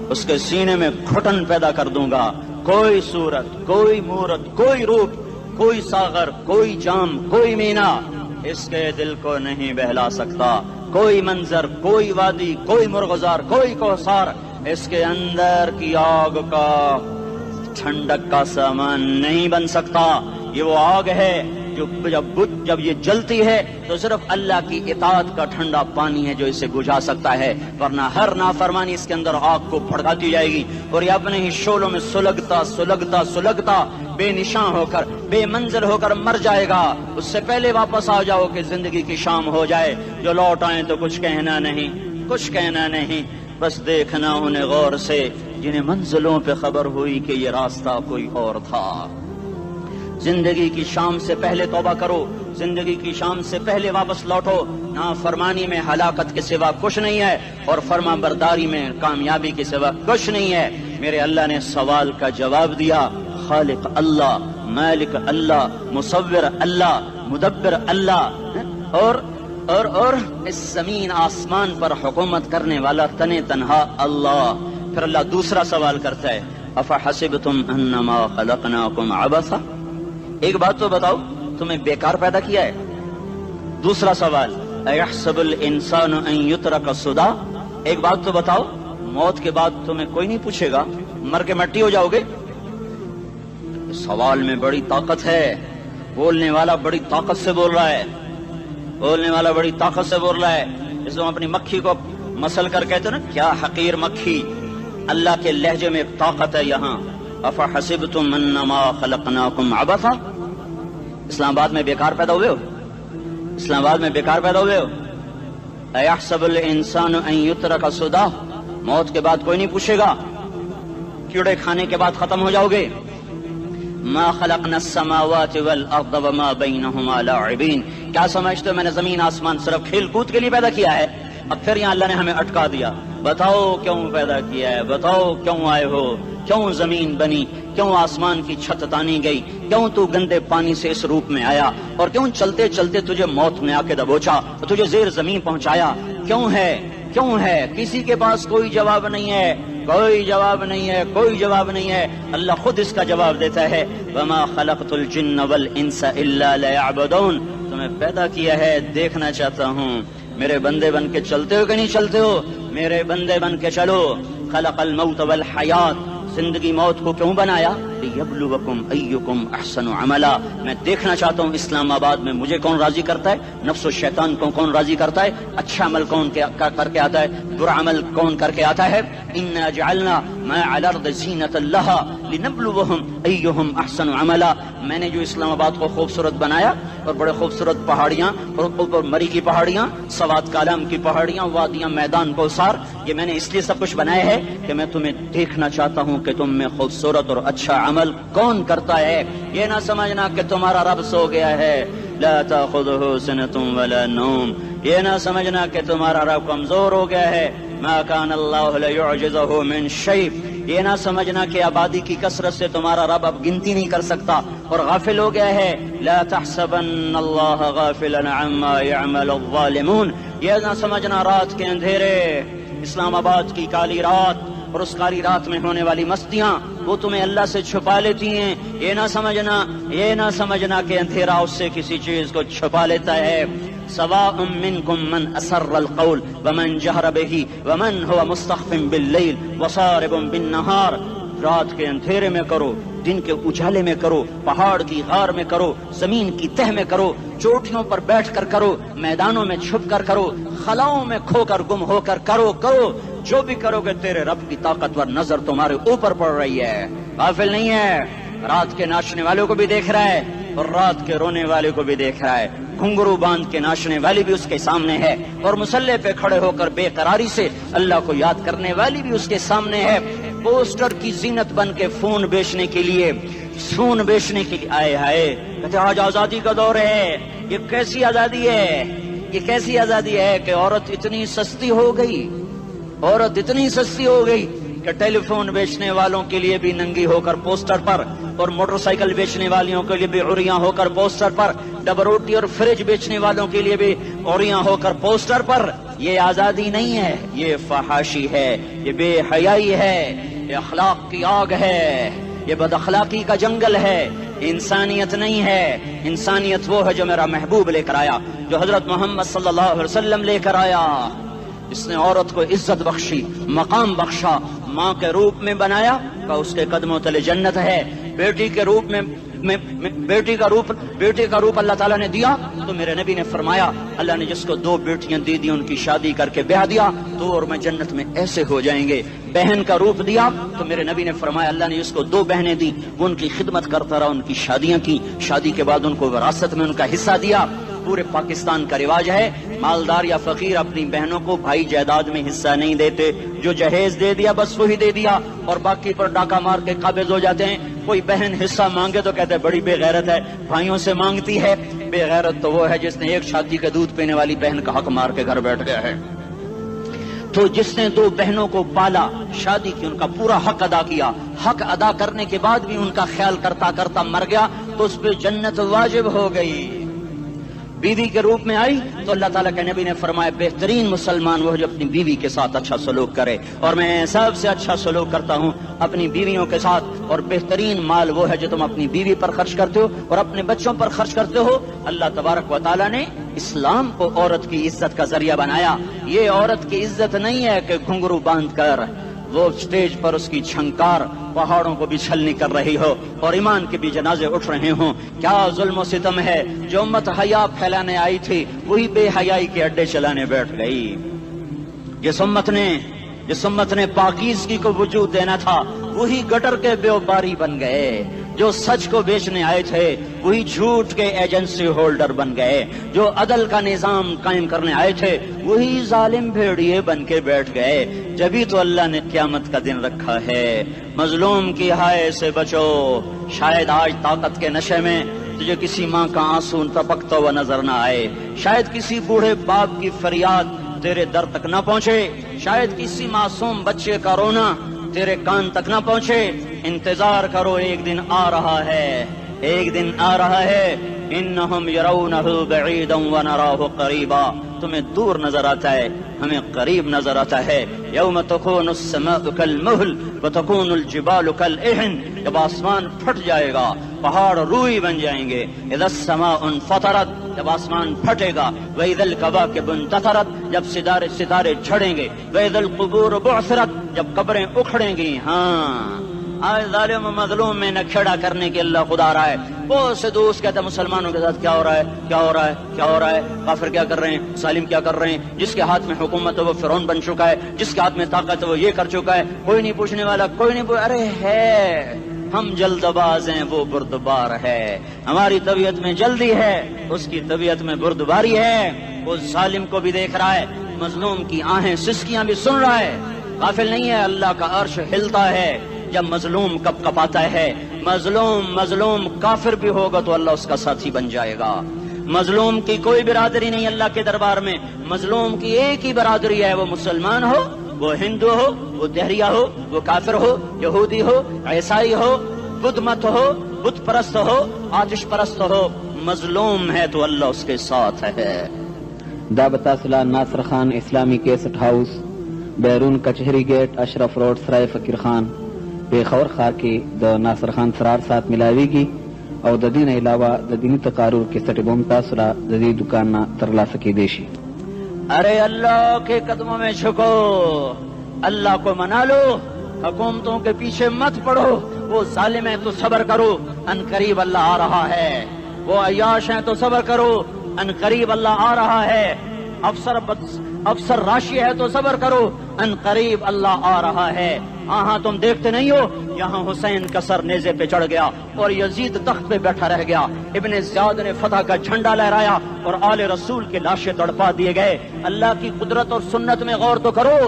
اس کے سینے میں گھٹن پیدا کر دوں گا، کوئی صورت، کوئی مورت، کوئی روپ، کوئی ساغر، کوئی جام، کوئی مینا اس کے دل کو نہیں بہلا سکتا، کوئی منظر، کوئی وادی، کوئی مرغزار، کوئی کوثر اس کے اندر کی آگ کا ٹھنڈک کا سامان نہیں بن سکتا۔ یہ وہ آگ ہے جو جب یہ جلتی ہے تو صرف اللہ کی اطاعت کا ٹھنڈا پانی ہے جو اسے بجھا سکتا ہے، ورنہ ہر نافرمانی اس کے اندر آگ کو بھڑکاتی جائے گی اور یہ اپنے ہی شعلوں میں سلگتا سلگتا سلگتا بے نشان ہو کر، بے منزل ہو کر مر جائے گا۔ اس سے پہلے واپس آ جاؤ کہ زندگی کی شام ہو جائے، جو لوٹ آئیں تو کچھ کہنا نہیں، کچھ کہنا نہیں، بس دیکھنا انہیں غور سے جنہیں منزلوں پہ خبر ہوئی کہ یہ راستہ کوئی اور تھا۔ زندگی کی شام سے پہلے توبہ کرو، زندگی کی شام سے پہلے واپس لوٹو، نافرمانی میں ہلاکت کے سوا کچھ نہیں ہے اور فرما برداری میں کامیابی کے سوا کچھ نہیں ہے۔ میرے اللہ نے سوال کا جواب دیا، خالق اللہ، مالک اللہ، مصور اللہ، مدبر اللہ، اور اس زمین آسمان پر حکومت کرنے والا تنے تنہا اللہ۔ پھر اللہ دوسرا سوال کرتا ہے، افحسبتم انما خلقناکم عبثا، ایک بات تو بتاؤ، تمہیں بیکار پیدا کیا ہے؟ دوسرا سوال، ایحسب الانسان ان یترک سدی، ایک بات تو بتاؤ، موت کے بعد تمہیں کوئی نہیں پوچھے گا، مر کے مٹی ہو جاؤ گے؟ سوال میں بڑی طاقت ہے، بولنے والا بڑی طاقت سے بول رہا ہے، بولنے والا بڑی طاقت سے بول رہا ہے۔ اس کو اپنی مکھی کو مسل کر کہتے نا، کیا حقیر مکھی، اللہ کے لہجے میں ایک طاقت ہے یہاں۔ افحسبتم انما خلقناکم عبثا، اسلام آباد میں بیکار پیدا ہوئے ہو؟ اسلام آباد میں بیکار پیدا ہوئے ہو؟ ایحسب الانسان ان یترک سدی، موت کے بعد کوئی نہیں پوچھے گا، کیڑے کھانے کے بعد ختم ہو جاؤ گے۔ ما خلقنا السماوات والارض وما بینہما لاعبین، کیا سمجھتے ہو میں نے زمین آسمان صرف کھیل کود کے لیے پیدا کیا ہے؟ اب پھر یہاں اللہ نے ہمیں اٹکا دیا، بتاؤ کیوں پیدا کیا ہے، بتاؤ کیوں آئے ہو، کیوں زمین بنی، کیوں آسمان کی چھت تانی گئی، کیوں تو گندے پانی سے اس روپ میں آیا، اور کیوں چلتے چلتے تجھے موت نے آ کے دبوچا اور تجھے زیر زمین پہنچایا، کیوں ہے، کیوں ہے؟ کسی کے پاس کوئی جواب نہیں ہے، کوئی جواب نہیں ہے، کوئی جواب نہیں ہے، اللہ خود اس کا جواب دیتا ہے، وما خلقت الجن والانس الا لیعبدون، تمہیں پیدا کیا ہے دیکھنا چاہتا ہوں، میرے بندے بن کے چلتے ہو کہ نہیں چلتے ہو؟ میرے بندے بن کے چلو۔ خلق الموت والحیات، زندگی موت کو کیوں بنایا؟ لیبلوکم ایکم احسن عملا، میں دیکھنا چاہتا ہوں اسلام آباد میں مجھے کون راضی کرتا ہے، نفس و شیطان کو کون راضی کرتا ہے، اچھا عمل کون کر کے آتا ہے، برا عمل کون کر کے آتا ہے۔ انا جعلنا ما علی الارض زینۃ لها لنبلوهم ایہم احسن عملا. میں نے جو اسلام آباد کو خوبصورت بنایا اور بڑے خوبصورت پہاڑیاں اور اوپر مری کی پہاڑیاں، سوات کالام کی پہاڑیاں، وادیاں، میدان کوثر، یہ میں نے اس لیے سب کچھ بنایا ہے کہ میں تمہیں دیکھنا چاہتا ہوں کہ تم میں خوبصورت اور اچھا عمل کون کرتا ہے. یہ نہ سمجھنا کہ تمہارا رب سو گیا ہے، لا تأخذه سنة ولا نوم. یہ نہ سمجھنا کہ تمہارا رب کمزور ہو گیا ہے، ما کان اللہ لیعجزہ من شیء. یہ نہ سمجھنا کہ آبادی کی کثرت سے تمہارا رب اب گنتی نہیں کر سکتا اور غافل ہو گیا ہے. لا تحسبن اللہ غافلا عما يعمل الظالمون. یہ نہ سمجھنا رات کے اندھیرے، اسلام آباد کی کالی رات اور اس کالی رات میں ہونے والی مستیاں وہ تمہیں اللہ سے چھپا لیتی ہیں. یہ نہ سمجھنا کہ اندھیرا اس سے کسی چیز کو چھپا لیتا ہے. سواء منکم من اسر القول ومن جہر به ومن هو مستخف باللیل وصارب بالنہار. رات کے اندھیرے میں کرو، دن کے اجالے میں کرو، پہاڑ کی غار میں کرو، زمین کی تہ میں کرو، چوٹیوں پر بیٹھ کر کرو، میدانوں میں چھپ کر کرو، خلاؤں میں کھو کر گم ہو کر کرو. جو بھی کرو گے تیرے رب کی طاقتور نظر تمہارے اوپر پڑ رہی ہے، غافل نہیں ہے. رات کے ناچنے والوں کو بھی دیکھ رہا ہے اور رات کے رونے والے کو بھی دیکھ رہا ہے. گھنگرو باندھ کے ناچنے والی بھی اس کے سامنے ہے اور مسلح پہ کھڑے ہو کر بے قراری سے اللہ کو یاد کرنے والی بھی اس کے سامنے ہے. پوسٹر کی زینت بن کے فون بیچنے کے لیے آئے ہائے کہتے آج آزادی کا دور ہے. یہ کیسی آزادی ہے کہ عورت اتنی سستی ہو گئی کہ ٹیلی فون بیچنے والوں کے لیے بھی ننگی ہو کر پوسٹر پر اور موٹر سائیکل بیچنے والوں کے لیے بھی عریاں ہو کر پوسٹر پر، ڈبل روٹی اور فریج بیچنے والوں کے لیے بھی عریاں ہو کر پوسٹر پر. یہ آزادی نہیں ہے، یہ فحاشی ہے، یہ بے حیائی ہے، یہ اخلاق کی آگ ہے، یہ بد اخلاقی کا جنگل ہے. انسانیت نہیں ہے. انسانیت وہ ہے جو میرا محبوب لے کر آیا، جو حضرت محمد صلی اللہ علیہ وسلم لے کر آیا. اس نے عورت کو عزت بخشی، مقام بخشا، ماں کے روپ میں بنایا کہ اس کے قدموں تلے جنت ہے. بیٹی کے روپ میں بیٹی کا روپ اللہ تعالیٰ نے دیا تو میرے نبی نے فرمایا اللہ نے جس کو 2 بیٹیاں دی ان کی شادی کر کے بیاہ دیا تو اور میں جنت میں ایسے ہو جائیں گے. بہن کا روپ دیا تو میرے نبی نے فرمایا اللہ نے جس کو 2 بہنیں دی وہ ان کی خدمت کرتا رہا، ان کی شادیاں کی، شادی کے بعد ان کو وراثت میں ان کا حصہ دیا. پورے پاکستان کا رواج ہے مالدار یا فقیر اپنی بہنوں کو بھائی جائیداد میں حصہ نہیں دیتے، جو جہیز دے دیا بس وہی دے دیا اور باقی پر ڈاکہ مار کے قابض ہو جاتے ہیں. کوئی بہن حصہ مانگے تو کہتے ہیں بڑی بے غیرت ہے، بھائیوں سے مانگتی ہے. بے غیرت تو وہ ہے جس نے ایک شادی کا دودھ پینے والی بہن کا حق مار کے گھر بیٹھ گیا ہے. تو جس نے 2 بہنوں کو پالا، شادی کی، ان کا پورا حق ادا کیا، حق ادا کرنے کے بعد بھی ان کا خیال کرتا کرتا مر گیا تو اس پہ جنت واجب ہو گئی. بیوی کے روپ میں آئی تو اللہ تعالیٰ کے نبی نے فرمایا بہترین مسلمان وہ جو اپنی بیوی کے ساتھ اچھا سلوک کرے، اور میں سب سے اچھا سلوک کرتا ہوں اپنی بیویوں کے ساتھ. اور بہترین مال وہ ہے جو تم اپنی بیوی پر خرچ کرتے ہو اور اپنے بچوں پر خرچ کرتے ہو. اللہ تبارک و تعالیٰ نے اسلام کو عورت کی عزت کا ذریعہ بنایا. یہ عورت کی عزت نہیں ہے کہ گھنگرو باندھ کر وہ اسٹیج پر اس کی چھنکار پہاڑوں کو بھی چھلنی کر رہی ہو اور ایمان کے بھی جنازے اٹھ رہے ہوں. کیا ظلم و ستم ہے. جو امت حیا پھیلانے آئی تھی وہی بے حیائی کے اڈے چلانے بیٹھ گئی. جس امت نے پاکیزگی کو وجود دینا تھا وہی گٹر کے بیوباری بن گئے. جو سچ کو بیچنے آئے تھے وہی جھوٹ کے ایجنسی ہولڈر بن گئے. جو عدل کا نظام قائم کرنے آئے تھے وہی ظالم بھیڑیے بن کے بیٹھ گئے. جبھی تو اللہ نے قیامت کا دن رکھا ہے. مظلوم کی ہائے سے بچو. شاید آج طاقت کے نشے میں تجھے کسی ماں کا آنسو ٹپکتا ہوا نظر نہ آئے، شاید کسی بوڑھے باپ کی فریاد تیرے در تک نہ پہنچے، شاید کسی معصوم بچے کا رونا تیرے کان تک نہ پہنچے. انتظار کرو، ایک دن آ رہا ہے، ایک دن آ رہا ہے. انہم یرونہ بعیدا ونراہ قریبا. تمہیں دور نظر آتا ہے، ہمیں قریب نظر آتا ہے. یوم تکون السماء کالمہل وتکون الجبال کالعہن. جب آسمان پھٹ جائے گا پہاڑ روئی بن جائیں گے. اذا السماء انفطرت. جب آسمان پھٹے گا. واذا الکواکب انتثرت. جب ستارے جھڑیں گے. واذا القبور بعثرت. جب قبریں اکھڑیں گی. ہاں آج ظالم و مظلوم میں نہ کھڑا کرنے کے اللہ خدا رہا ہے. بہت سے دوست کہتے ہیں مسلمانوں کے ساتھ کیا ہو رہا ہے، کیا ہو رہا ہے، کیا ہو رہا ہے، کافر کیا کر رہے ہیں، ظالم کیا کر رہے ہیں، جس کے ہاتھ میں حکومت ہے وہ فرعون بن چکا ہے، جس کے ہاتھ میں طاقت ہے وہ یہ کر چکا ہے، کوئی نہیں پوچھنے والا، کوئی نہیں ارے ہے، ہم جلد باز ہیں وہ بردبار ہے، ہماری طبیعت میں جلدی ہے، اس کی طبیعت میں بردباری ہے، وہ ظالم کو بھی دیکھ رہا ہے، مظلوم کی آہیں سسکیاں بھی سن رہا ہے، غافل نہیں ہے، اللہ کا عرش ہلتا ہے جب مظلوم کپ کپاتا ہے، مظلوم کافر بھی ہوگا تو اللہ اس کا ساتھی بن جائے گا، مظلوم کی کوئی برادری نہیں اللہ کے دربار میں، مظلوم کی ایک ہی برادری ہے، وہ مسلمان ہو، وہ ہندو ہو، وہ دہریہ ہو، وہ کافر ہو، یہودی ہو، عیسائی ہو، بدھ مت ہو، بت پرست ہو، آتش پرست ہو، مظلوم ہے تو اللہ اس کے ساتھ ہے۔ دعوت صلاح ناصر خان اسلامی کیسٹ ہاؤس، بیرون کچہری گیٹ، اشرف روڈ، سرائے فقیر خان، پیښور ښار کې د ناصر خان سرار سات ملاویږي او د دین علاوه د دینی تقارر کیسټ بم تاسو را د دې دکان نه ترلاسه کېدی شي۔ ارے اللہ کے قدموں میں جھکو، اللہ کو منا لو، حکومتوں کے پیچھے مت پڑو، وہ ظالم ہیں تو صبر کرو، ان قریب اللہ آ رہا ہے، وہ عیاش ہیں تو صبر کرو، ان قریب اللہ آ رہا ہے، افسر راشی ہے تو صبر کرو، ان قریب اللہ آ رہا ہے۔ ہاں تم دیکھتے نہیں ہو، یہاں حسین کا سر نیزے پہ چڑھ گیا اور یزید تخت پہ بیٹھا رہ گیا، ابن زیاد نے فتح کا جھنڈا لہرایا اور آل رسول کے لاشیں تڑپا دیے گئے۔ اللہ کی قدرت اور سنت میں غور تو کرو،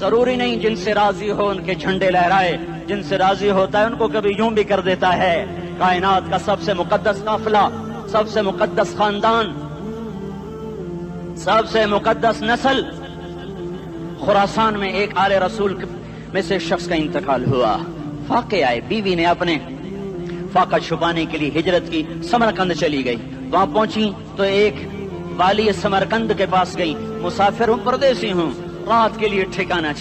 ضروری نہیں جن سے راضی ہو ان کے جھنڈے لہرائے، جن سے راضی ہوتا ہے ان کو کبھی یوں بھی کر دیتا ہے۔ کائنات کا سب سے مقدس قافلہ، سب سے مقدس خاندان، سب سے مقدس نسل، خراسان میں ایک آل رسول میں سے شخص کا انتقال ہوا، فاقے آئے، بیوی نے اپنے فاقہ چھپانے کے لیے ہجرت کی، سمرقند چلی گئی، وہاں پہنچی تو ایک والی سمرقند کے پاس گئی، مسافر ہوں، پردیسی ہوں، رات کے لیے ٹھکانہ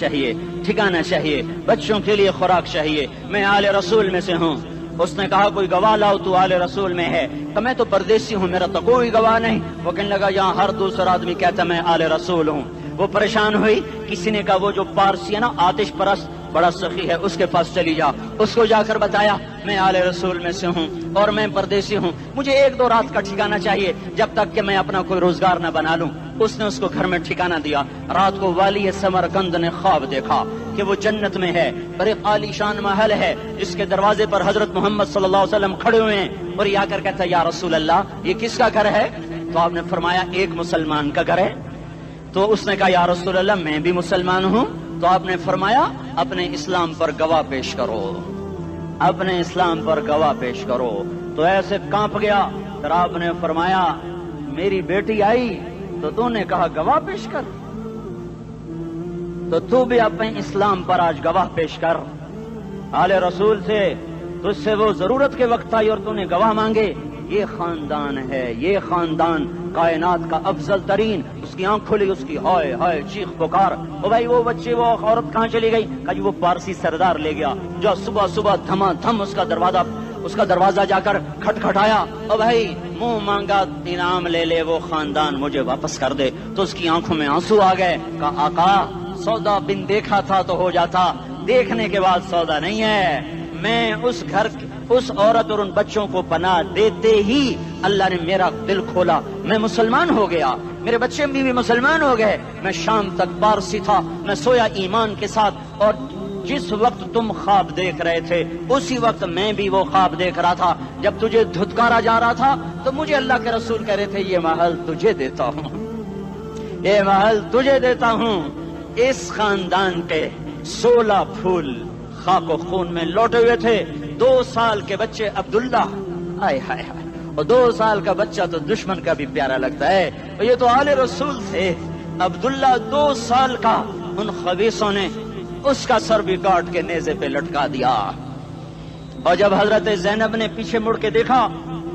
چاہیے، بچوں کے لیے خوراک چاہیے، میں آل رسول میں سے ہوں۔ اس نے کہا کوئی گواہ لاؤ، تو آل رسول میں ہے؟ کہ میں تو پردیسی ہوں، میرا تو کوئی گواہ نہیں۔ وہ کہنے لگا یہاں ہر دوسرا آدمی کہتا میں آل رسول ہوں۔ وہ پریشان ہوئی، کسی نے کہا وہ جو پارسی ہے نا آتش پرست بڑا سخی ہے، اس کے پاس چلی جا۔ اس کو جا کر بتایا میں آل رسول میں سے ہوں اور میں پردیسی ہوں، مجھے 1-2 رات کا ٹھکانہ چاہیے جب تک کہ میں اپنا کوئی روزگار نہ بنا لوں۔ اس نے اس کو گھر میں ٹھکانہ دیا۔ رات کو والی سمرقند نے خواب دیکھا کہ وہ جنت میں ہے، بڑے عالی شان محل ہے جس کے دروازے پر حضرت محمد صلی اللہ علیہ وسلم کھڑے ہوئے ہیں، اور یہ آ کر کہتا ہے یا رسول اللہ یہ کس کا گھر ہے؟ تو آپ نے فرمایا ایک مسلمان کا گھر ہے۔ تو اس نے کہا یا رسول اللہ میں بھی مسلمان ہوں۔ تو آپ نے فرمایا اپنے اسلام پر گواہ پیش کرو، اپنے اسلام پر گواہ پیش کرو۔ تو ایسے کانپ گیا، پھر آپ نے فرمایا میری بیٹی آئی تو تو نے کہا گواہ پیش کر، تو بھی اپنے اسلام پر آج گواہ پیش کر۔ آل رسول سے تجھ سے وہ ضرورت کے وقت آئی اور تو نے گواہ مانگے۔ یہ خاندان ہے، یہ خاندان کائنات کا افضل ترین۔ اس کی آنکھ کھلی، اس کی ہائے ہائے چیخ پکار، او بھائی وہ بچے وہ عورت کہاں چلی گئی؟ کہا وہ پارسی سردار لے گیا، جو صبح صبح دھما دھم اس کا دروازہ جا کر کھٹکھٹایا، او بھائی منہ مانگا انعام لے لے، وہ خاندان مجھے واپس کر دے۔ تو اس کی آنکھوں میں آنسو آ گئے۔ کہا آقا سودا بن دیکھا تھا تو ہو جاتا، دیکھنے کے بعد سودا نہیں ہے۔ میں اس گھر اس عورت اور ان بچوں کو پناہ دیتے ہی اللہ نے میرا دل کھولا، میں مسلمان ہو گیا، میرے بچے بھی مسلمان ہو گئے۔ میں شام تک پارسی تھا، میں سویا ایمان کے ساتھ، اور جس وقت تم خواب دیکھ رہے تھے اسی وقت میں بھی وہ خواب دیکھ رہا تھا۔ جب تجھے دھتکارا جا رہا تھا تو مجھے اللہ کے رسول کہہ رہے تھے یہ محل تجھے دیتا ہوں، یہ محل تجھے دیتا ہوں۔ اس خاندان کے 16 پھول خاک و خون میں لوٹے ہوئے تھے۔ 2 سال کے بچے عبداللہ، ہائے ہائے ہائے، اور 2 سال کا بچہ تو دشمن کا بھی پیارا لگتا ہے، اور یہ تو آل رسول تھے۔ عبداللہ 2 سال کا، ان خبیثوں نے اس کا سر بھی کاٹ کے نیزے پہ لٹکا دیا۔ اور جب حضرت زینب نے پیچھے مڑ کے دیکھا،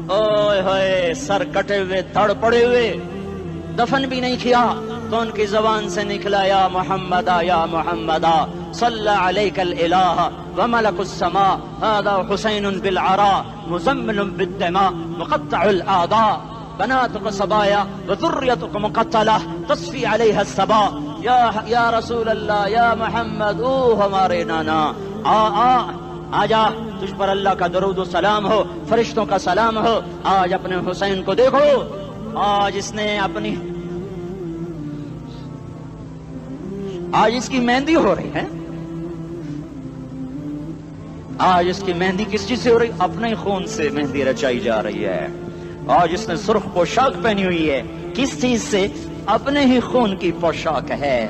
اوئے ہوئے سر کٹے ہوئے، دھڑ پڑے ہوئے، دفن بھی نہیں کیا، تو ان کی زبان سے نکلا یا محمدہ یا محمدہ صلی علیک الالہ وملک السماء هذا حسین بالعراء مزمل بالدماء مقطع الاعداء بناتك صبايا وذريتك مقتلة تصفي عليها الصبا۔ یا رسول اللہ، یا محمد، او ہمارے نانا، آجا تجھ پر اللہ کا درود و سلام ہو، فرشتوں کا سلام ہو۔ آج اپنے حسین کو دیکھو، آج اس نے اپنی آج اس کی مہندی ہو رہی ہے، آج اس کی مہندی کس چیز سے ہو رہی؟ اپنے خون سے مہندی رچائی جا رہی ہے۔ آج اس نے سرخ پوشاک پہنی ہوئی ہے، کس چیز سے؟ اپنے ہی خون کی پوشاک ہے۔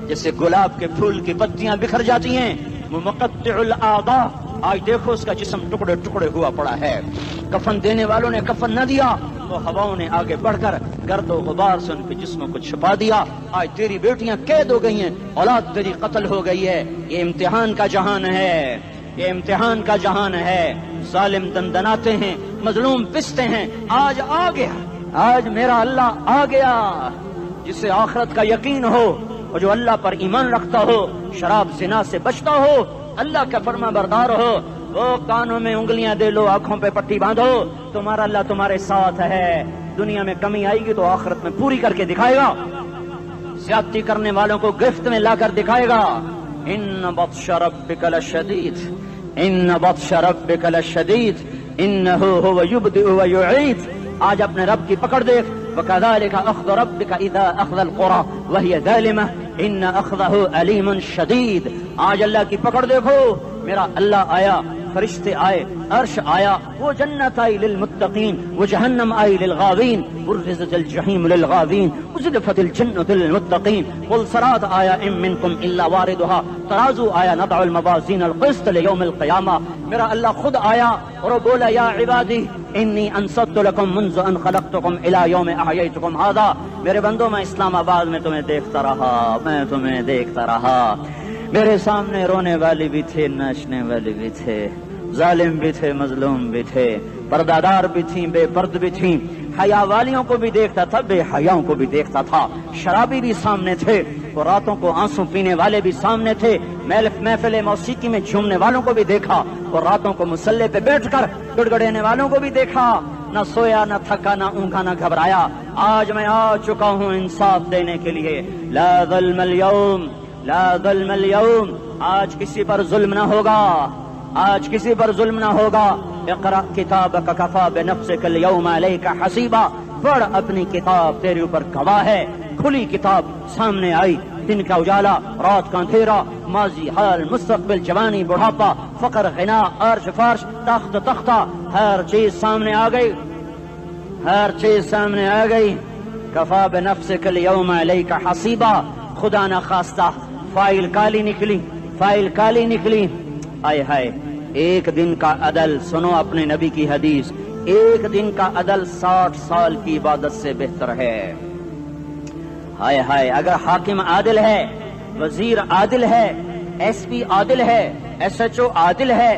جیسے گلاب کے پھول کی پتیاں بکھر جاتی ہیں، وہ مقطع الاعضاء، آج دیکھو اس کا جسم ٹکڑے ٹکڑے ہوا پڑا ہے۔ کفن دینے والوں نے کفن نہ دیا تو ہواؤں نے آگے بڑھ کر گرد و غبار سے ان کے جسموں کو چھپا دیا۔ آج تیری بیٹیاں قید ہو گئی ہیں، اولاد تیری قتل ہو گئی ہے۔ یہ امتحان کا جہان ہے، یہ امتحان کا جہان ہے۔ ظالم دندناتے ہیں، مظلوم پستے ہیں۔ آج آ گیا، آج میرا اللہ آ گیا۔ جسے آخرت کا یقین ہو اور جو اللہ پر ایمان رکھتا ہو، شراب زنا سے بچتا ہو، اللہ کا فرما بردار ہو، وہ کانوں میں انگلیاں دے لو، آنکھوں پہ پٹی باندھو، تمہارا اللہ تمہارے ساتھ ہے۔ دنیا میں کمی آئے گی تو آخرت میں پوری کر کے دکھائے گا۔ زیادتی کرنے والوں کو گرفت میں لا کر دکھائے گا۔ ان بطش ربک لشدید، ان بطش ربک لشدید انہ هو یبدئ ویعید۔ آج اپنے رب کی پکڑ دیکھ، وَكَذَلِكَ أَخْذُ رَبِّكَ إِذَا أَخْذَ الْقُرَى وَهِيَ ظَالِمَةٌ إِنَّ أَخْذَهُ أَلِيمٌ شَدِيدٌ۔ آج اللہ کی پکڑ دیکھو، میرا اللہ آیا، فرشتے آئے، عرش آیا، وہ جنت آئی للمتقین، وہ جہنم آئی للغاوین، برزت الجحیم للغاوین، وزلفت الجنت للمتقین، والصراط آیا ان منکم الا واردها، ترازو آیا، نضع الموازین القسط لیوم القیامہ۔ میرا اللہ خود آیا اور وہ بولا یا عبادی انی انصت لکم منذ ان خلقتکم الی یوم احییتکم ھذا۔ میرے بندوں، میں اسلام آباد میں تمہیں دیکھتا رہا، میں تمہیں دیکھتا رہا۔ میرے سامنے رونے والے بھی تھے، ناچنے والے بھی تھے، ظالم بھی تھے، مظلوم بھی تھے، پردادار بھی تھیں، بے پرد بھی تھیں، حیا والیوں کو بھی دیکھتا تھا، بے حیاؤں کو بھی دیکھتا تھا، شرابی بھی سامنے تھے، اور راتوں کو آنسو پینے والے بھی سامنے تھے، محفل موسیقی میں جھومنے والوں کو بھی دیکھا، اور راتوں کو مسلح پہ بیٹھ کر گڑگڑانے والوں کو بھی دیکھا۔ نہ سویا، نہ تھکا، نہ اونگا، نہ گھبرایا۔ آج میں آ چکا ہوں انصاف دینے کے لیے۔ لا ظلم اليوم، لا ظلم اليوم، آج کسی پر ظلم نہ ہوگا، آج کسی پر ظلم نہ ہوگا۔ اقرأ کتابک کفا بنفسک اليوم علیک حسیبا، پڑھ اپنی کتاب، تیرے اوپر گواہ ہے۔ کھلی کتاب سامنے آئی، دن کا اجالا، رات کا اندھیرا، ماضی، حال، مستقبل، جوانی، بڑھاپا، فقر، غنا، عرش، فرش، تخت، تختہ، ہر چیز سامنے آ گئی، ہر چیز سامنے آ گئی۔ کفا بنفسک اليوم علیک حسیبا، خدا نہ خواستہ فائل کالی نکلی، فائل کالی نکلی۔ آئے ہائے، ایک دن کا عدل، سنو اپنے نبی کی حدیث، ایک دن کا عدل 60 سال کی عبادت سے بہتر ہے۔ ہائے ہائے، اگر حاکم عادل ہے، وزیر عادل ہے، ایس پی عادل ہے، ایس ایچ او عادل ہے،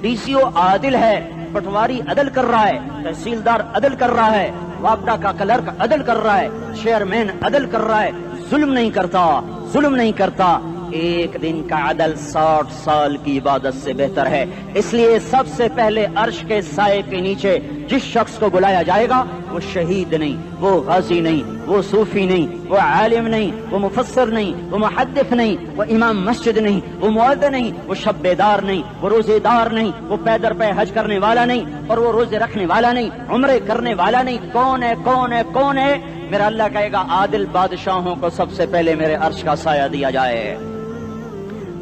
ڈی سی او عادل ہے، پٹواری عدل کر رہا ہے، تحصیلدار عدل کر رہا ہے، وابڈا کا کلرک عدل کر رہا ہے، چیئرمین عدل کر رہا ہے، ظلم نہیں کرتا، ظلم نہیں کرتا، ایک دن کا عدل 60 سال کی عبادت سے بہتر ہے۔ اس لیے سب سے پہلے عرش کے سائے کے نیچے جس شخص کو بلایا جائے گا، وہ شہید نہیں، وہ غازی نہیں، وہ صوفی نہیں، وہ عالم نہیں، وہ مفسر نہیں، وہ محدث نہیں، وہ امام مسجد نہیں، وہ مؤذن نہیں، وہ شب بیدار نہیں، وہ روزے دار نہیں، وہ پیدر پہ حج کرنے والا نہیں، اور وہ روزے رکھنے والا نہیں، عمرے کرنے والا نہیں۔ کون ہے، کون ہے، کون ہے؟ میرا اللہ کہے گا عادل بادشاہوں کو سب سے پہلے میرے عرش کا سایہ دیا جائے۔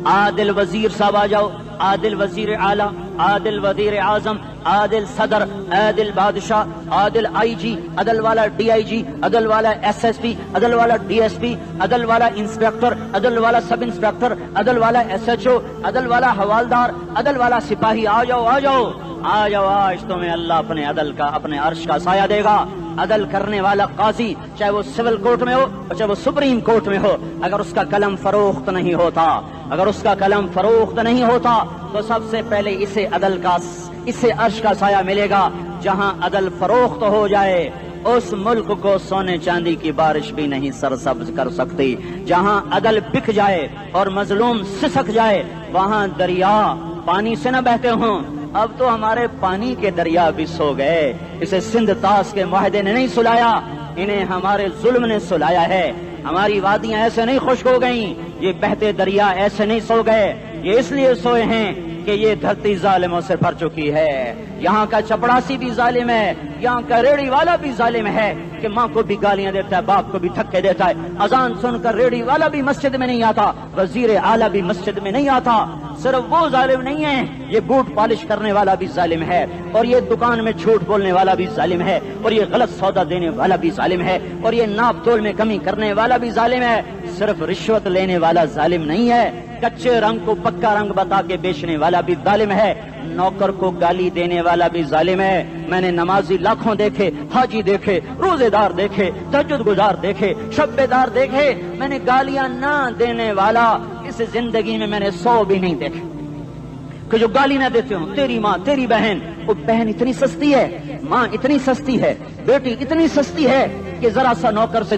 عادل وزیر صاحب آ جاؤ، عادل وزیر اعلیٰ، عادل وزیر اعظم، عادل صدر، عادل بادشاہ، عادل آئی جی، عدل والا ڈی آئی جی، عدل والا ایس ایس پی، عدل والا ڈی ایس پی، عدل والا انسپیکٹر، عدل والا سب انسپیکٹر، عدل والا ایس ایچ او، عدل والا حوالدار، عدل والا سپاہی، آ جاؤ آ جاؤ آ جاؤ، آج تمہیں اللہ اپنے عدل کا، اپنے عرش کا سایہ دے گا۔ عدل کرنے والا قاضی، چاہے وہ سول کورٹ میں ہو اور چاہے وہ سپریم کورٹ میں ہو، اگر اس کا قلم فروخت نہیں ہوتا، اگر اس کا قلم فروخت نہیں ہوتا تو سب سے پہلے اسے عدل کا، اسے عرش کا سایہ ملے گا۔ جہاں عدل فروخت ہو جائے اس ملک کو سونے چاندی کی بارش بھی نہیں سرسبز کر سکتی۔ جہاں عدل بک جائے اور مظلوم سسک جائے وہاں دریا پانی سے نہ بہتے ہوں۔ اب تو ہمارے پانی کے دریا بھی سو گئے، اسے سندھ طاس کے معاہدے نے نہیں سلایا، انہیں ہمارے ظلم نے سلایا ہے۔ ہماری وادیاں ایسے نہیں خشک ہو گئیں، یہ بہتے دریا ایسے نہیں سو گئے۔ یہ اس لیے سوئے ہیں کہ یہ دھرتی ظالموں سے بھر چکی ہے. یہاں کا چپڑاسی بھی ظالم ہے, یہاں کا ریڑی والا بھی ظالم ہے کہ ماں کو بھی گالیاں دیتا ہے, باپ کو بھی دھکے دیتا ہے. اذان سن کر ریڑی والا بھی مسجد میں نہیں آتا, وزیر اعلیٰ بھی مسجد میں نہیں آتا. صرف وہ ظالم نہیں ہے, یہ بوٹ پالش کرنے والا بھی ظالم ہے, اور یہ دکان میں جھوٹ بولنے والا بھی ظالم ہے, اور یہ غلط سودا دینے والا بھی ظالم ہے, اور یہ ناپ تول میں کمی کرنے والا بھی ظالم ہے. صرف رشوت لینے والا ظالم نہیں ہے, کچے رنگ کو پکا رنگ بتا کے بیچنے والا بھی ظالم ہے, نوکر کو گالی دینے والا بھی ظالم ہے. میں نے نمازی لاکھوں دیکھے, حاجی دیکھے, روزے دار دیکھے, تہجد گزار دیکھے, شب بیدار دیکھے, میں نے گالیاں نہ دینے والا اس زندگی میں میں نے 100 بھی نہیں دیکھے کہ جو گالی نہ دیتے ہوں. تیری ماں, تیری بہن, وہ بہن اتنی سستی ہے, ماں اتنی سستی ہے, بیٹی اتنی سستی ہے کہ ذرا سا نوکر سے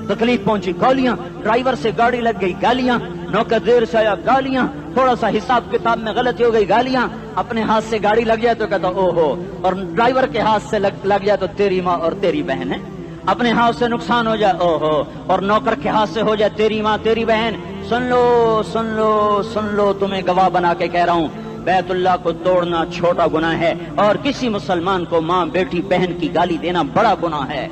تکلیف پہنچی گالیاں, ڈرائیور سے گاڑی لگ گئی گالیاں, نوکر دیر سے آیا گالیاں, تھوڑا سا حساب کتاب میں غلطی ہو گئی گالیاں, اپنے ہاتھ سے گاڑی لگ جائے تو کہتا او ہو, اور ڈرائیور کے ہاتھ سے لگ جائے تو تیری ماں اور تیری بہن ہے. اپنے ہاتھ سے نقصان ہو جائے او ہو, اور نوکر کے ہاتھ سے ہو جائے تیری ماں تیری بہن. سن لو سن لو سن لو, تمہیں گواہ بنا کے کہہ رہا ہوں, بیت اللہ کو توڑنا چھوٹا گناہ ہے, اور کسی مسلمان کو ماں بیٹی بہن کی گالی دینا بڑا گناہ ہے.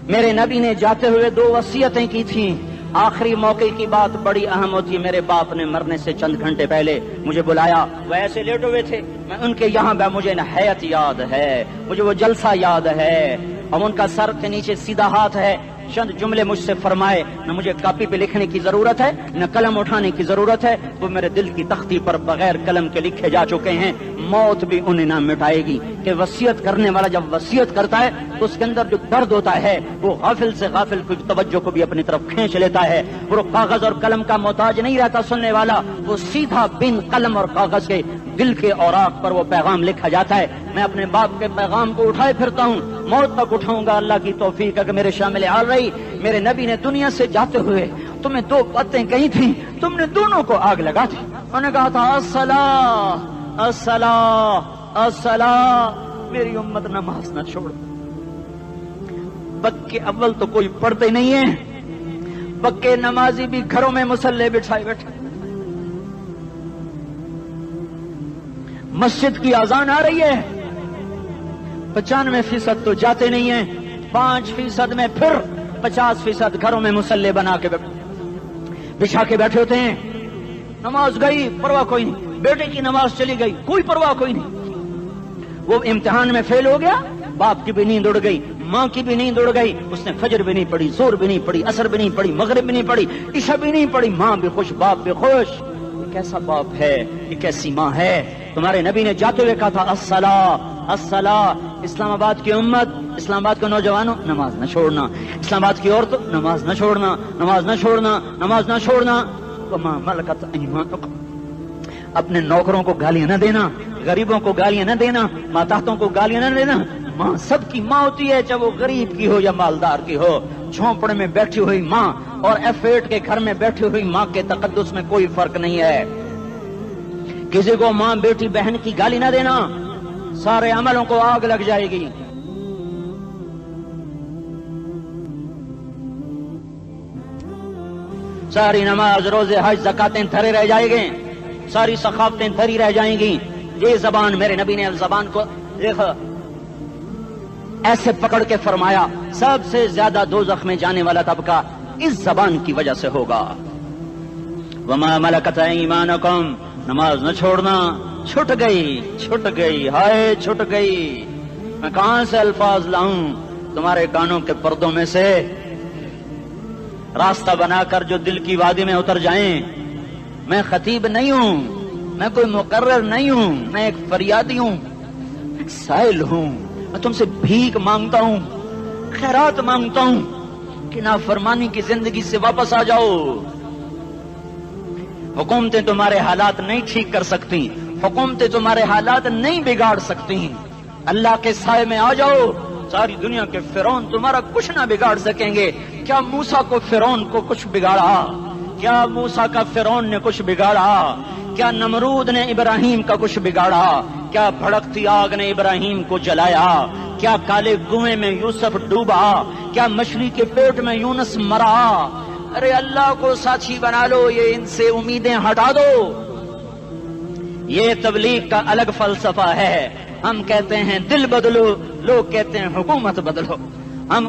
میرے نبی نے جاتے ہوئے 2 وصیتیں کی تھیں. آخری موقع کی بات بڑی اہم ہوتی ہے. میرے باپ نے مرنے سے چند گھنٹے پہلے مجھے بلایا, وہ ایسے لیٹے ہوئے تھے, میں ان کے یہاں مجھے حیات یاد ہے, مجھے وہ جلسہ یاد ہے, اور ان کا سر کے نیچے سیدھا ہاتھ ہے. چند جملے مجھ سے فرمائے, نہ مجھے کاپی پہ لکھنے کی ضرورت ہے نہ قلم اٹھانے کی ضرورت ہے, وہ میرے دل کی تختی پر بغیر قلم کے لکھے جا چکے ہیں. موت بھی انہیں نہ مٹائے گی کہ وصیت کرنے والا جب وصیت کرتا ہے تو اس کے اندر جو درد ہوتا ہے وہ غافل سے غافل کی توجہ کو بھی اپنی طرف کھینچ لیتا ہے. وہ کاغذ اور قلم کا محتاج نہیں رہتا سننے والا, وہ سیدھا بن قلم اور کاغذ کے دل کے اوراق پر وہ پیغام لکھا جاتا ہے. میں اپنے باپ کے پیغام کو اٹھائے پھرتا ہوں, موت تک اٹھاؤں گا, اللہ کی توفیق ہے کہ میرے شامل حال رہی. میرے نبی نے دنیا سے جاتے ہوئے تمہیں 2 باتیں کہی تھیں, تم نے دونوں کو آگ لگا دی. انہوں نے کہا تھا الصلاۃ الصلاۃ الصلاۃ, میری امت نماز نہ چھوڑ. پکے اول تو کوئی پڑھتے نہیں ہے, پکے نمازی بھی گھروں میں مصلے بٹھائے بیٹھے. مسجد کی اذان آ رہی ہے, 95% تو جاتے نہیں ہیں, 5% میں پھر 50% گھروں میں مصلے بنا کے بچھا کے بیٹھے ہوتے ہیں. نماز گئی پرواہ کوئی نہیں, بیٹے کی نماز چلی گئی کوئی پرواہ کوئی نہیں. وہ امتحان میں فیل ہو گیا, باپ کی بھی نیند اڑ گئی, ماں کی بھی نیند اڑ گئی, اس نے فجر بھی نہیں پڑھی, زور بھی نہیں پڑھی, عصر بھی نہیں پڑھی, مغرب بھی نہیں پڑھی, عشاء بھی نہیں پڑھی. ماں بھی خوش, باپ بھی خوش. یہ کیسا باپ ہے, یہ کیسی ماں ہے. تمہارے نبی نے جاتے ہوئے کہا تھا الصلاۃ الصلاۃ. اسلام آباد کی امت, اسلام آباد کے نوجوانوں, نماز نہ چھوڑنا. اسلام آباد کی عورتوں, نماز نہ چھوڑنا, نماز نہ چھوڑنا, نماز نہ چھوڑنا. وما ملکت ایمانکم, اپنے نوکروں کو گالیاں نہ دینا, غریبوں کو گالیاں نہ دینا, ماتحتوں کو گالیاں نہ دینا. ماں سب کی ماں ہوتی ہے, چاہے وہ غریب کی ہو یا مالدار کی ہو. جھونپڑے میں بیٹھی ہوئی ماں اور F8 کے گھر میں بیٹھی ہوئی ماں کے تقدس میں کوئی فرق نہیں ہے. کسی کو ماں بیٹی بہن کی گالی نہ دینا, سارے عملوں کو آگ لگ جائے گی. ساری نماز, روزے, حج, زکاتیں دھرے رہ جائیں گے, ساری ثقافتیں دھری رہ جائیں گی. یہ زبان, میرے نبی نے زبان کو دیکھا ایسے پکڑ کے فرمایا, سب سے زیادہ دوزخ میں جانے والا طبقہ اس زبان کی وجہ سے ہوگا. وما ملکت ایمانکم, نماز نہ چھوڑنا. چھٹ گئی ہائے چھٹ گئی. میں کہاں سے الفاظ لاؤں تمہارے کانوں کے پردوں میں سے, راستہ بنا کر جو دل کی وادی میں اتر جائیں. میں خطیب نہیں ہوں, میں کوئی مقرر نہیں ہوں, میں ایک فریادی ہوں, ایک سائل ہوں. میں تم سے بھیک مانگتا ہوں, خیرات مانگتا ہوں کہ نافرمانی کی زندگی سے واپس آ جاؤ. حکومتیں تمہارے حالات نہیں ٹھیک کر سکتی, حکومتیں تمہارے حالات نہیں بگاڑ سکتی. اللہ کے سائے میں آ جاؤ, ساری دنیا کے فرعون تمہارا کچھ نہ بگاڑ سکیں گے. کیا موسیٰ کو فرعون کو کچھ بگاڑا؟ کیا موسیٰ کا فرعون نے کچھ بگاڑا؟ کیا نمرود نے ابراہیم کا کچھ بگاڑا؟ کیا بھڑکتی آگ نے ابراہیم کو جلایا؟ کیا کالے کنویں میں یوسف ڈوبا؟ کیا مچھلی کے پیٹ میں یونس مرا؟ ارے اللہ کو ساتھی بنا لو، یہ ان سے امیدیں ہٹا دو۔ یہ تبلیغ کا الگ فلسفہ ہے۔ ہم کہتے ہیں دل بدلو، لوگ کہتے ہیں حکومت بدلو۔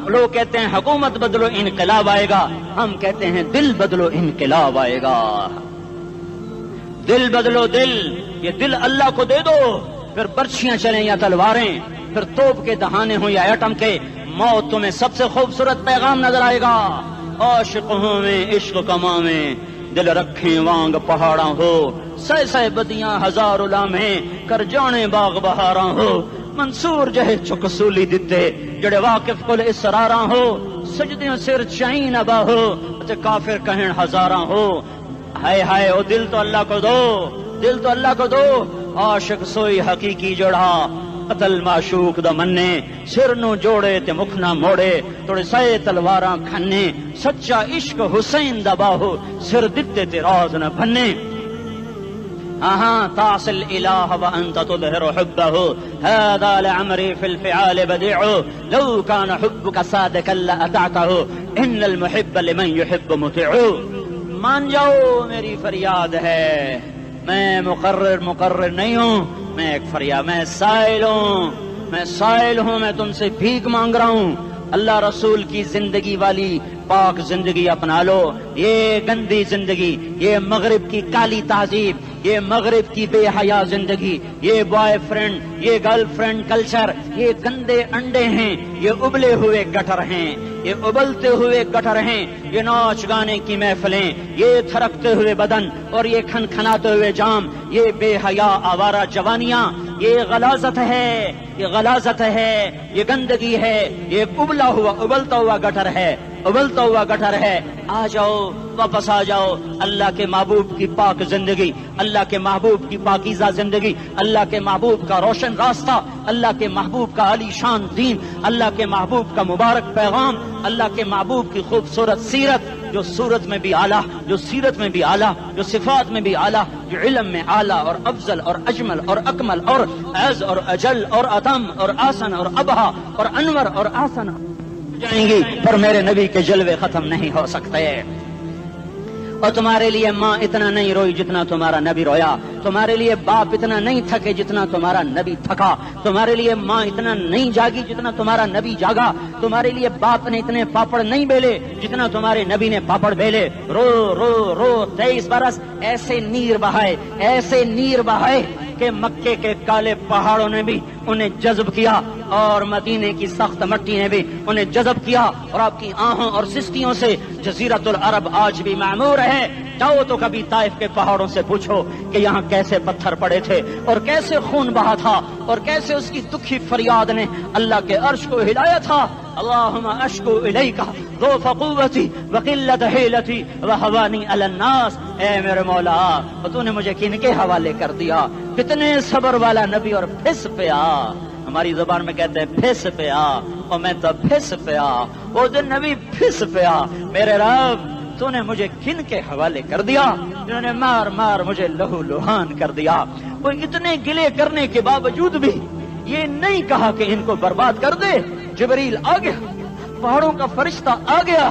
لوگ کہتے ہیں حکومت بدلو انقلاب آئے گا، ہم کہتے ہیں دل بدلو انقلاب آئے گا۔ دل بدلو، دل، یہ دل اللہ کو دے دو، پھر برچیاں چلیں یا تلواریں، پھر توپ کے دہانے ہوں یا ایٹم کے، موت تمہیں سب سے خوبصورت پیغام نظر آئے گا۔ عاشقوں میں عشق کما میں دل رکھیں وانگ پہاڑاں ہو، سہ سہ بدیاں ہزار لامے کر جانے باغ بہاراں ہو، منصور جہے چکسولی دتے جڑے واقف کل اسراراں ہو، سجدیوں سر چائیں ابا ہو تے کافر کہیں ہزاراں ہو۔ ہائے ہائے او دل تو اللہ کو دو، دل تو اللہ کو دو۔ عاشق سوئی حقیقی جوڑا، قتل معشوق دا مننے، سر نو جوڑے تے مکھ نہ موڑے، توڑے سائے تلواراں کھنے، سچا عشق حسین دا باہو، سر دتے تے راز نہ بھنے۔ تعصي الإله وأنت تظهر حبه، هذا لعمري في الفعال بديع، لو كان حبك صادقا لأطعته، إن المحب لمن يحب مطيع۔ مان جاؤ میری فریاد ہے، میں مقرر نہیں ہوں، میں ایک فریاد، میں سائل ہوں، میں تم سے بھیک مانگ رہا ہوں۔ اللہ رسول کی زندگی والی پاک زندگی اپنا لو، یہ گندی زندگی، یہ مغرب کی کالی تہذیب، یہ مغرب کی بے حیا زندگی، یہ بوائے فرینڈ، یہ گرل فرینڈ کلچر، یہ گندے انڈے ہیں، یہ ابلے ہوئے گٹر ہیں، یہ ابلتے ہوئے گٹر ہیں، یہ ناچ گانے کی محفلیں، یہ تھرکتے ہوئے بدن اور یہ کھنکھناتے ہوئے جام، یہ بے حیا آوارہ جوانیاں، یہ غلاظت ہے، یہ غلاظت ہے، یہ گندگی ہے، یہ ابلتا ہوا گٹر ہے، ابلتا ہوا گٹر ہے۔ آ جاؤ، واپس آ جاؤ، اللہ کے محبوب کی پاک زندگی، اللہ کے محبوب کی پاکیزہ زندگی، اللہ کے محبوب کا روشن راستہ، اللہ کے محبوب کا علی شان دین، اللہ کے محبوب کا مبارک پیغام، اللہ کے محبوب کی خوبصورت سیرت، جو صورت میں بھی اعلیٰ، جو سیرت میں بھی اعلیٰ، جو صفات میں بھی اعلیٰ، جو علم میں اعلیٰ اور افضل اور اجمل اور اکمل اور اعز اور اجل اور اتم اور آسن اور ابہا اور انور اور آسن جائیں گی، پر میرے نبی کے جلوے ختم نہیں ہو سکتے۔ اور تمہارے لیے ماں اتنا نہیں روئی جتنا تمہارا نبی رویا، تمہارے لیے باپ اتنا نہیں تھکے جتنا تمہارا نبی تھکا، تمہارے لیے ماں اتنا نہیں جاگی جتنا تمہارا نبی جاگا، تمہارے لیے باپ نے اتنے پاپڑ نہیں بیلے جتنا تمہارے نبی نے پاپڑ بیلے۔ رو رو رو 23 برس ایسے نیر بہائے کہ مکے کے کالے پہاڑوں نے بھی انہیں جذب کیا اور مدینے کی سخت مٹی نے بھی انہیں جذب کیا، اور آپ کی آہوں اور سستیوں سے جزیرت العرب آج بھی معمور ہے۔ جاؤ تو کبھی طائف کے پہاڑوں سے پوچھو کہ یہاں کیسے پتھر پڑے تھے اور کیسے خون بہا تھا اور کیسے اس کی دکھی فریاد نے اللہ کے عرش کو ہلایا تھا۔ اللہم اشکو الیک ضعف قوتی وقلت حیلتی وہوانی علی الناس، اے میرے مولا تو نے مجھے کن کے حوالے کر دیا، کتنے صبر والا نبی، اور پھس پیا، ہماری زبان میں کہتے ہیں پھس پیا، اور میں تو پھس پیا، وہ دن نبی پھس پیا، میرے رب تو نے مجھے کن کے حوالے کر دیا جنہوں نے مار مار مجھے لہو لہان کر دیا۔ وہ اتنے گلے کرنے کے باوجود بھی یہ نہیں کہا کہ ان کو برباد کر دے۔ جبریل آ گیا، پہاڑوں کا فرشتہ آ گیا،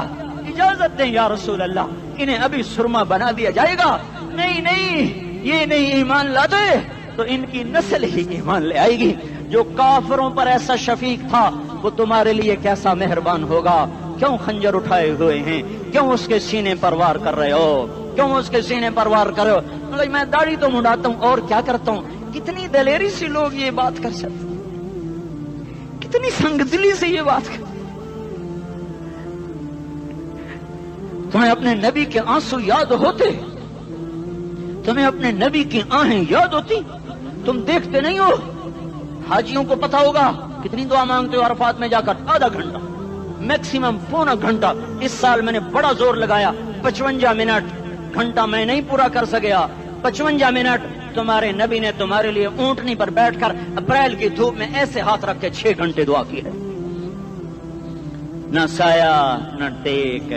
اجازت دیں یا رسول اللہ، انہیں ابھی سرما بنا دیا جائے گا۔ نہیں، یہ نہیں ایمان لاتے تو ان کی نسل ہی ایمان لے آئے گی۔ جو کافروں پر ایسا شفیق تھا وہ تمہارے لیے کیسا مہربان ہوگا۔ کیوں خنجر اٹھائے ہوئے ہیں؟ کیوں اس کے سینے پر وار کر رہے ہو؟ کیوں اس کے سینے پر وار کر رہے ہو؟ میں داڑھی تو منڈاتا ہوں اور کیا کرتا ہوں۔ کتنی دلیری سے لوگ یہ بات کر سکتے، کتنی سنگدلی سے یہ بات کر۔ تمہیں اپنے نبی کے آنسو یاد ہوتے؟ تمہیں اپنے نبی کی آہیں یاد ہوتی؟ تم دیکھتے نہیں ہو؟ حاجیوں کو پتا ہوگا کتنی دعا مانگتے ہو عرفات میں جا کر؟ آدھا گھنٹہ، میکسیمم پونا گھنٹہ۔ اس سال میں نے بڑا زور لگایا، 55 منٹ، گھنٹہ میں نہیں پورا کر سکیا، 55 منٹ تمہارے نبی نے تمہارے لیے اونٹنی پر بیٹھ کر اپریل کی دھوپ میں ایسے ہاتھ رکھ کے 6 گھنٹے دعا کی ہے۔ نہ سایہ نہ ٹیک،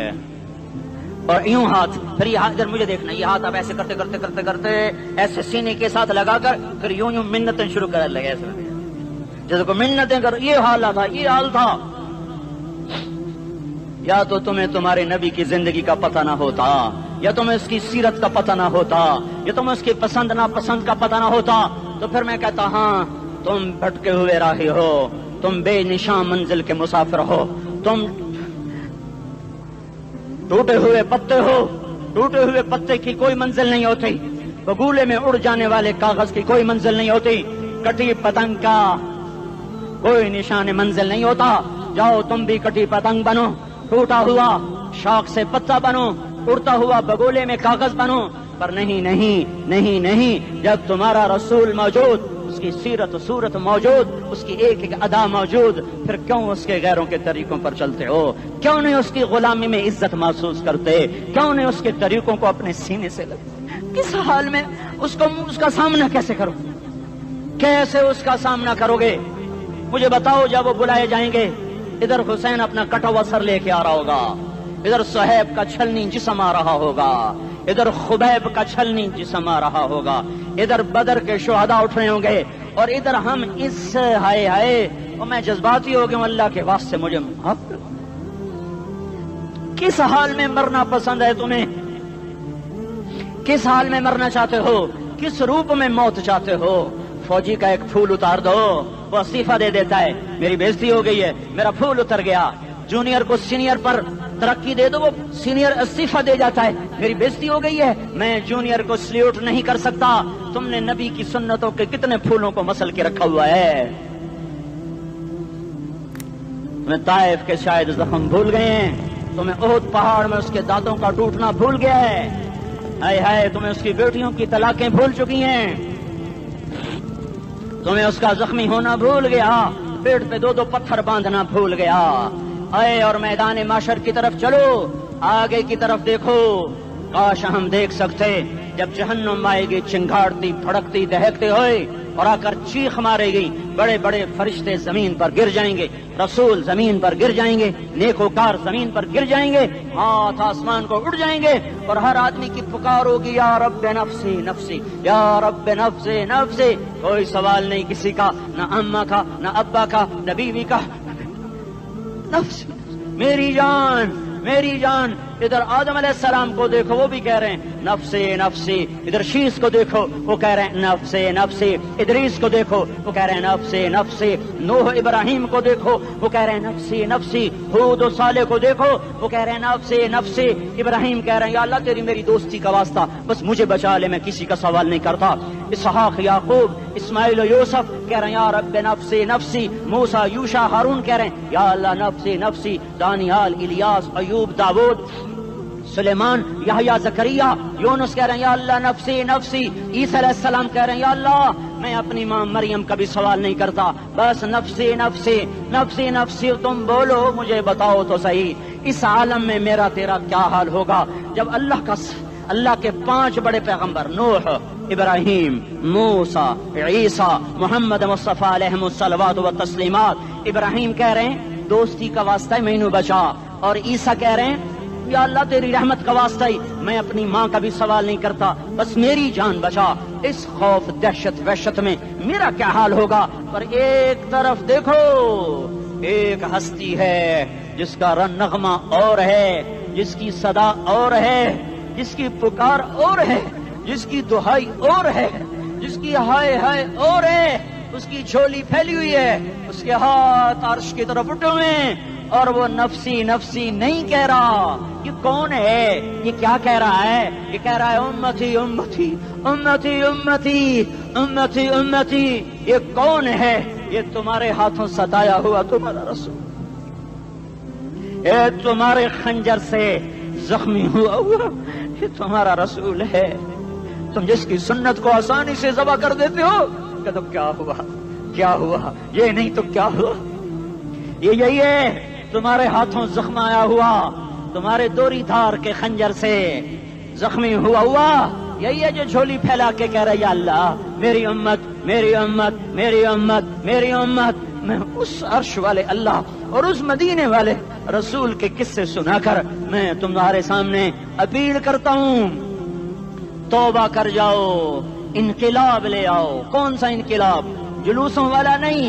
اور یوں ہاتھ، پھر یہ ہاتھ ادھر مجھے دیکھنا، یہ ہاتھ آپ ایسے کرتے کرتے کرتے کرتے ایسے سینے کے ساتھ لگا کر پھر یوں منتیں شروع کر لگے، ایسے جیسے کو منتیں کر، یہ حال تھا، یہ حال تھا۔ یا تو تمہیں تمہارے نبی کی زندگی کا پتہ نہ ہوتا، یا تمہیں اس کی سیرت کا پتہ نہ ہوتا، یا تمہیں اس کی پسند ناپسند کا پتہ نہ ہوتا، تو پھر میں کہتا ہاں تم بھٹکے ہوئے راہی ہو، تم بے نشان منزل کے مسافر ہو، تم ٹوٹے ہوئے پتے ہو، ٹوٹے ہوئے پتے کی کوئی منزل نہیں ہوتی، بگولے میں اڑ جانے والے کاغذ کی کوئی منزل نہیں ہوتی، کٹی پتنگ کا کوئی نشان منزل نہیں ہوتا۔ جاؤ تم بھی کٹی پتنگ بنو، ٹوٹا ہوا شاخ سے پتا بنو، اڑتا ہوا بگولے میں کاغذ بنو، پر نہیں نہیں نہیں نہیں، جب تمہارا رسول موجود، اس کی سیرت و صورت موجود، اس کی ایک ایک ادا موجود، پھر کیوں اس کے غیروں کے طریقوں پر چلتے ہو؟ کیوں نہیں اس کی غلامی میں عزت محسوس کرتے؟ کیوں نہیں اس کے طریقوں کو اپنے سینے سے لگتے؟ کس حال میں اس کا سامنا کیسے کرو؟ کیسے اس کا سامنا کرو گے؟ مجھے بتاؤ، جب وہ بلائے جائیں گے، ادھر حسین اپنا کٹا ہوا سر لے کے آ رہا ہوگا، ادھر صہیب کا چھلنی جسم آ رہا ہوگا، ادھر خبیب کا چھلنی جسم آ رہا ہوگا، ادھر بدر کے شہداء اٹھ رہے ہوں گے، اور ادھر ہم اس ہائے ہائے، اور میں جذباتی ہو گیا ہوں، اللہ کے واسطے مجھے معاف کر۔ کس حال میں مرنا پسند ہے تمہیں؟ کس حال میں مرنا چاہتے ہو؟ کس روپ میں موت چاہتے ہو؟ فوجی کا ایک پھول اتار دو، وہ استعفیٰ دے دیتا ہے، میری بےزتی ہو گئی ہے، میرا پھول اتر گیا۔ جونیئر کو سینئر پر ترقی دے دو، وہ سینئر استعفیٰ دے جاتا ہے، میری بےزتی ہو گئی ہے، میں جونیئر کو سلیوٹ نہیں کر سکتا۔ تم نے نبی کی سنتوں کے کتنے پھولوں کو مسل کے رکھا ہوا ہے؟ تمہیں طائف کے شاید زخم بھول گئے ہیں، تمہیں احد پہاڑ میں اس کے دانتوں کا ٹوٹنا بھول گیا ہے، ہائے ہائے تمہیں اس کی بیٹیوں کی طلاقیں بھول چکی ہیں، تمہیں اس کا زخمی ہونا بھول گیا، پیٹ پہ دو دو پتھر باندھنا بھول گیا۔ آئے اور میدان معاشر کی طرف چلو، آگے کی طرف دیکھو، کاش ہم دیکھ سکتے جب جہنم آئے گی چنگاڑتی بھڑکتی دہکتے ہوئے اور آ کر چیخ مارے گی، بڑے بڑے فرشتے زمین پر گر جائیں گے، رسول زمین پر گر جائیں گے، نیکوکار زمین پر گر جائیں گے، ہاتھ آسمان کو اڑ جائیں گے، اور ہر آدمی کی پکار ہوگی، یا رب نفسی نفسی، یا رب نفسی نفسی۔ کوئی سوال نہیں کسی کا، نہ اماں کا، نہ ابا کا، نہ بیوی کا، نفس میری جان میری جان۔ ادھر آدم علیہ السلام کو دیکھو، وہ بھی کہہ رہے ہیں نفسی نفسی، ادھر شیش کو دیکھو، وہ کہہ رہے ہیں نفسی نفسی، ادریس کو دیکھو، وہ کہہ رہے ہیں نفسی نفسی، نوح ابراہیم کو دیکھو، وہ کہہ رہے ہیں نفسی نفسی، ہود و صالح کو دیکھو، وہ کہہ رہے ہیں نفسی نفسی۔ ابراہیم کہہ رہے ہیں یا اللہ تیری میری دوستی کا واسطہ، بس مجھے بچا لے، میں کسی کا سوال نہیں کرتا۔ اسحاق یعقوب اسماعیل و یوسف کہہ رہے ہیں یا رب نفسی نفسی۔ موسیٰ یوشع ہارون کہہ رہے ہیں یا اللہ نفسی نفسی۔ دانیال الیاس ایوب داود سلیمان یحییٰ زکریا یونس کہہ رہے ہیں یا اللہ نفسی نفسی۔ عیسیٰ علیہ السلام کہہ رہے ہیں یا اللہ میں اپنی ماں مریم کا بھی سوال نہیں کرتا، بس نفسی نفسی نفسی نفسی۔ تم بولو مجھے بتاؤ تو صحیح، اس عالم میں میرا تیرا کیا حال ہوگا جب اللہ کے 5 بڑے پیغمبر نوح، ابراہیم، موسیٰ، عیسیٰ، محمد مصطفیٰ علیہ الصلوات و تسلیمات۔ ابراہیم کہہ رہے ہیں دوستی کا واسطہ ہے مینوں بچا، اور عیسیٰ کہہ رہے ہیں یا اللہ تیری رحمت کا واسطہ ہی میں اپنی ماں کا بھی سوال نہیں کرتا، بس میری جان بچا۔ اس خوف دہشت وحشت میں میرا کیا حال ہوگا؟ پر ایک طرف دیکھو، ایک ہستی ہے جس کا نغمہ اور ہے، جس کی صدا اور ہے، جس کی پکار اور ہے، جس کی دہائی اور ہے، جس کی ہائے ہائے اور ہے، اس کی جھولی پھیلی ہوئی ہے، اس کے ہاتھ عرش کی طرف اٹھے ہوئے ہیں، اور وہ نفسی نفسی نہیں کہہ رہا۔ یہ کون ہے؟ یہ کیا کہہ رہا ہے؟ یہ کہہ رہا ہے امتی امتی امتی امتی امتی امتی۔ یہ کون ہے؟ یہ تمہارے ہاتھوں ستایا ہوا تمہارا رسول، یہ تمہارے خنجر سے زخمی ہوا یہ تمہارا رسول ہے۔ تم جس کی سنت کو آسانی سے ذبح کر دیتے ہو، کہ تو کیا ہوا کیا ہوا، یہ نہیں تو کیا ہوا؟ یہ یہی ہے تمہارے ہاتھوں زخم آیا ہوا، تمہارے دوری دھار کے خنجر سے زخمی ہوا یہی ہے جو جھولی پھیلا کے کہہ رہا ہے یا اللہ میری امت میری امت میری امت میری امت۔ میں اس عرش والے اللہ اور اس مدینے والے رسول کے قصے سنا کر میں تمہارے سامنے اپیل کرتا ہوں، توبہ کر جاؤ، انقلاب لے آؤ۔ کون سا انقلاب؟ جلوسوں والا نہیں،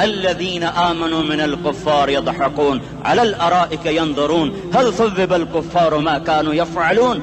الذين آمنوا من الكفار يضحكون على الأرائك ينظرون هل ثوب الكفار ما كانوا يفعلون।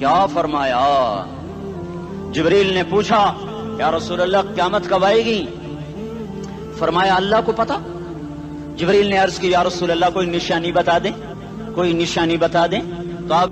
کیا فرمایا؟ جبریل نے پوچھا یا رسول اللہ قیامت کب آئے گی؟ فرمایا اللہ کو پتا۔ جبریل نے عرض کی یا رسول اللہ کوئی نشانی بتا دیں، کوئی نشانی بتا دیں۔ تو آپ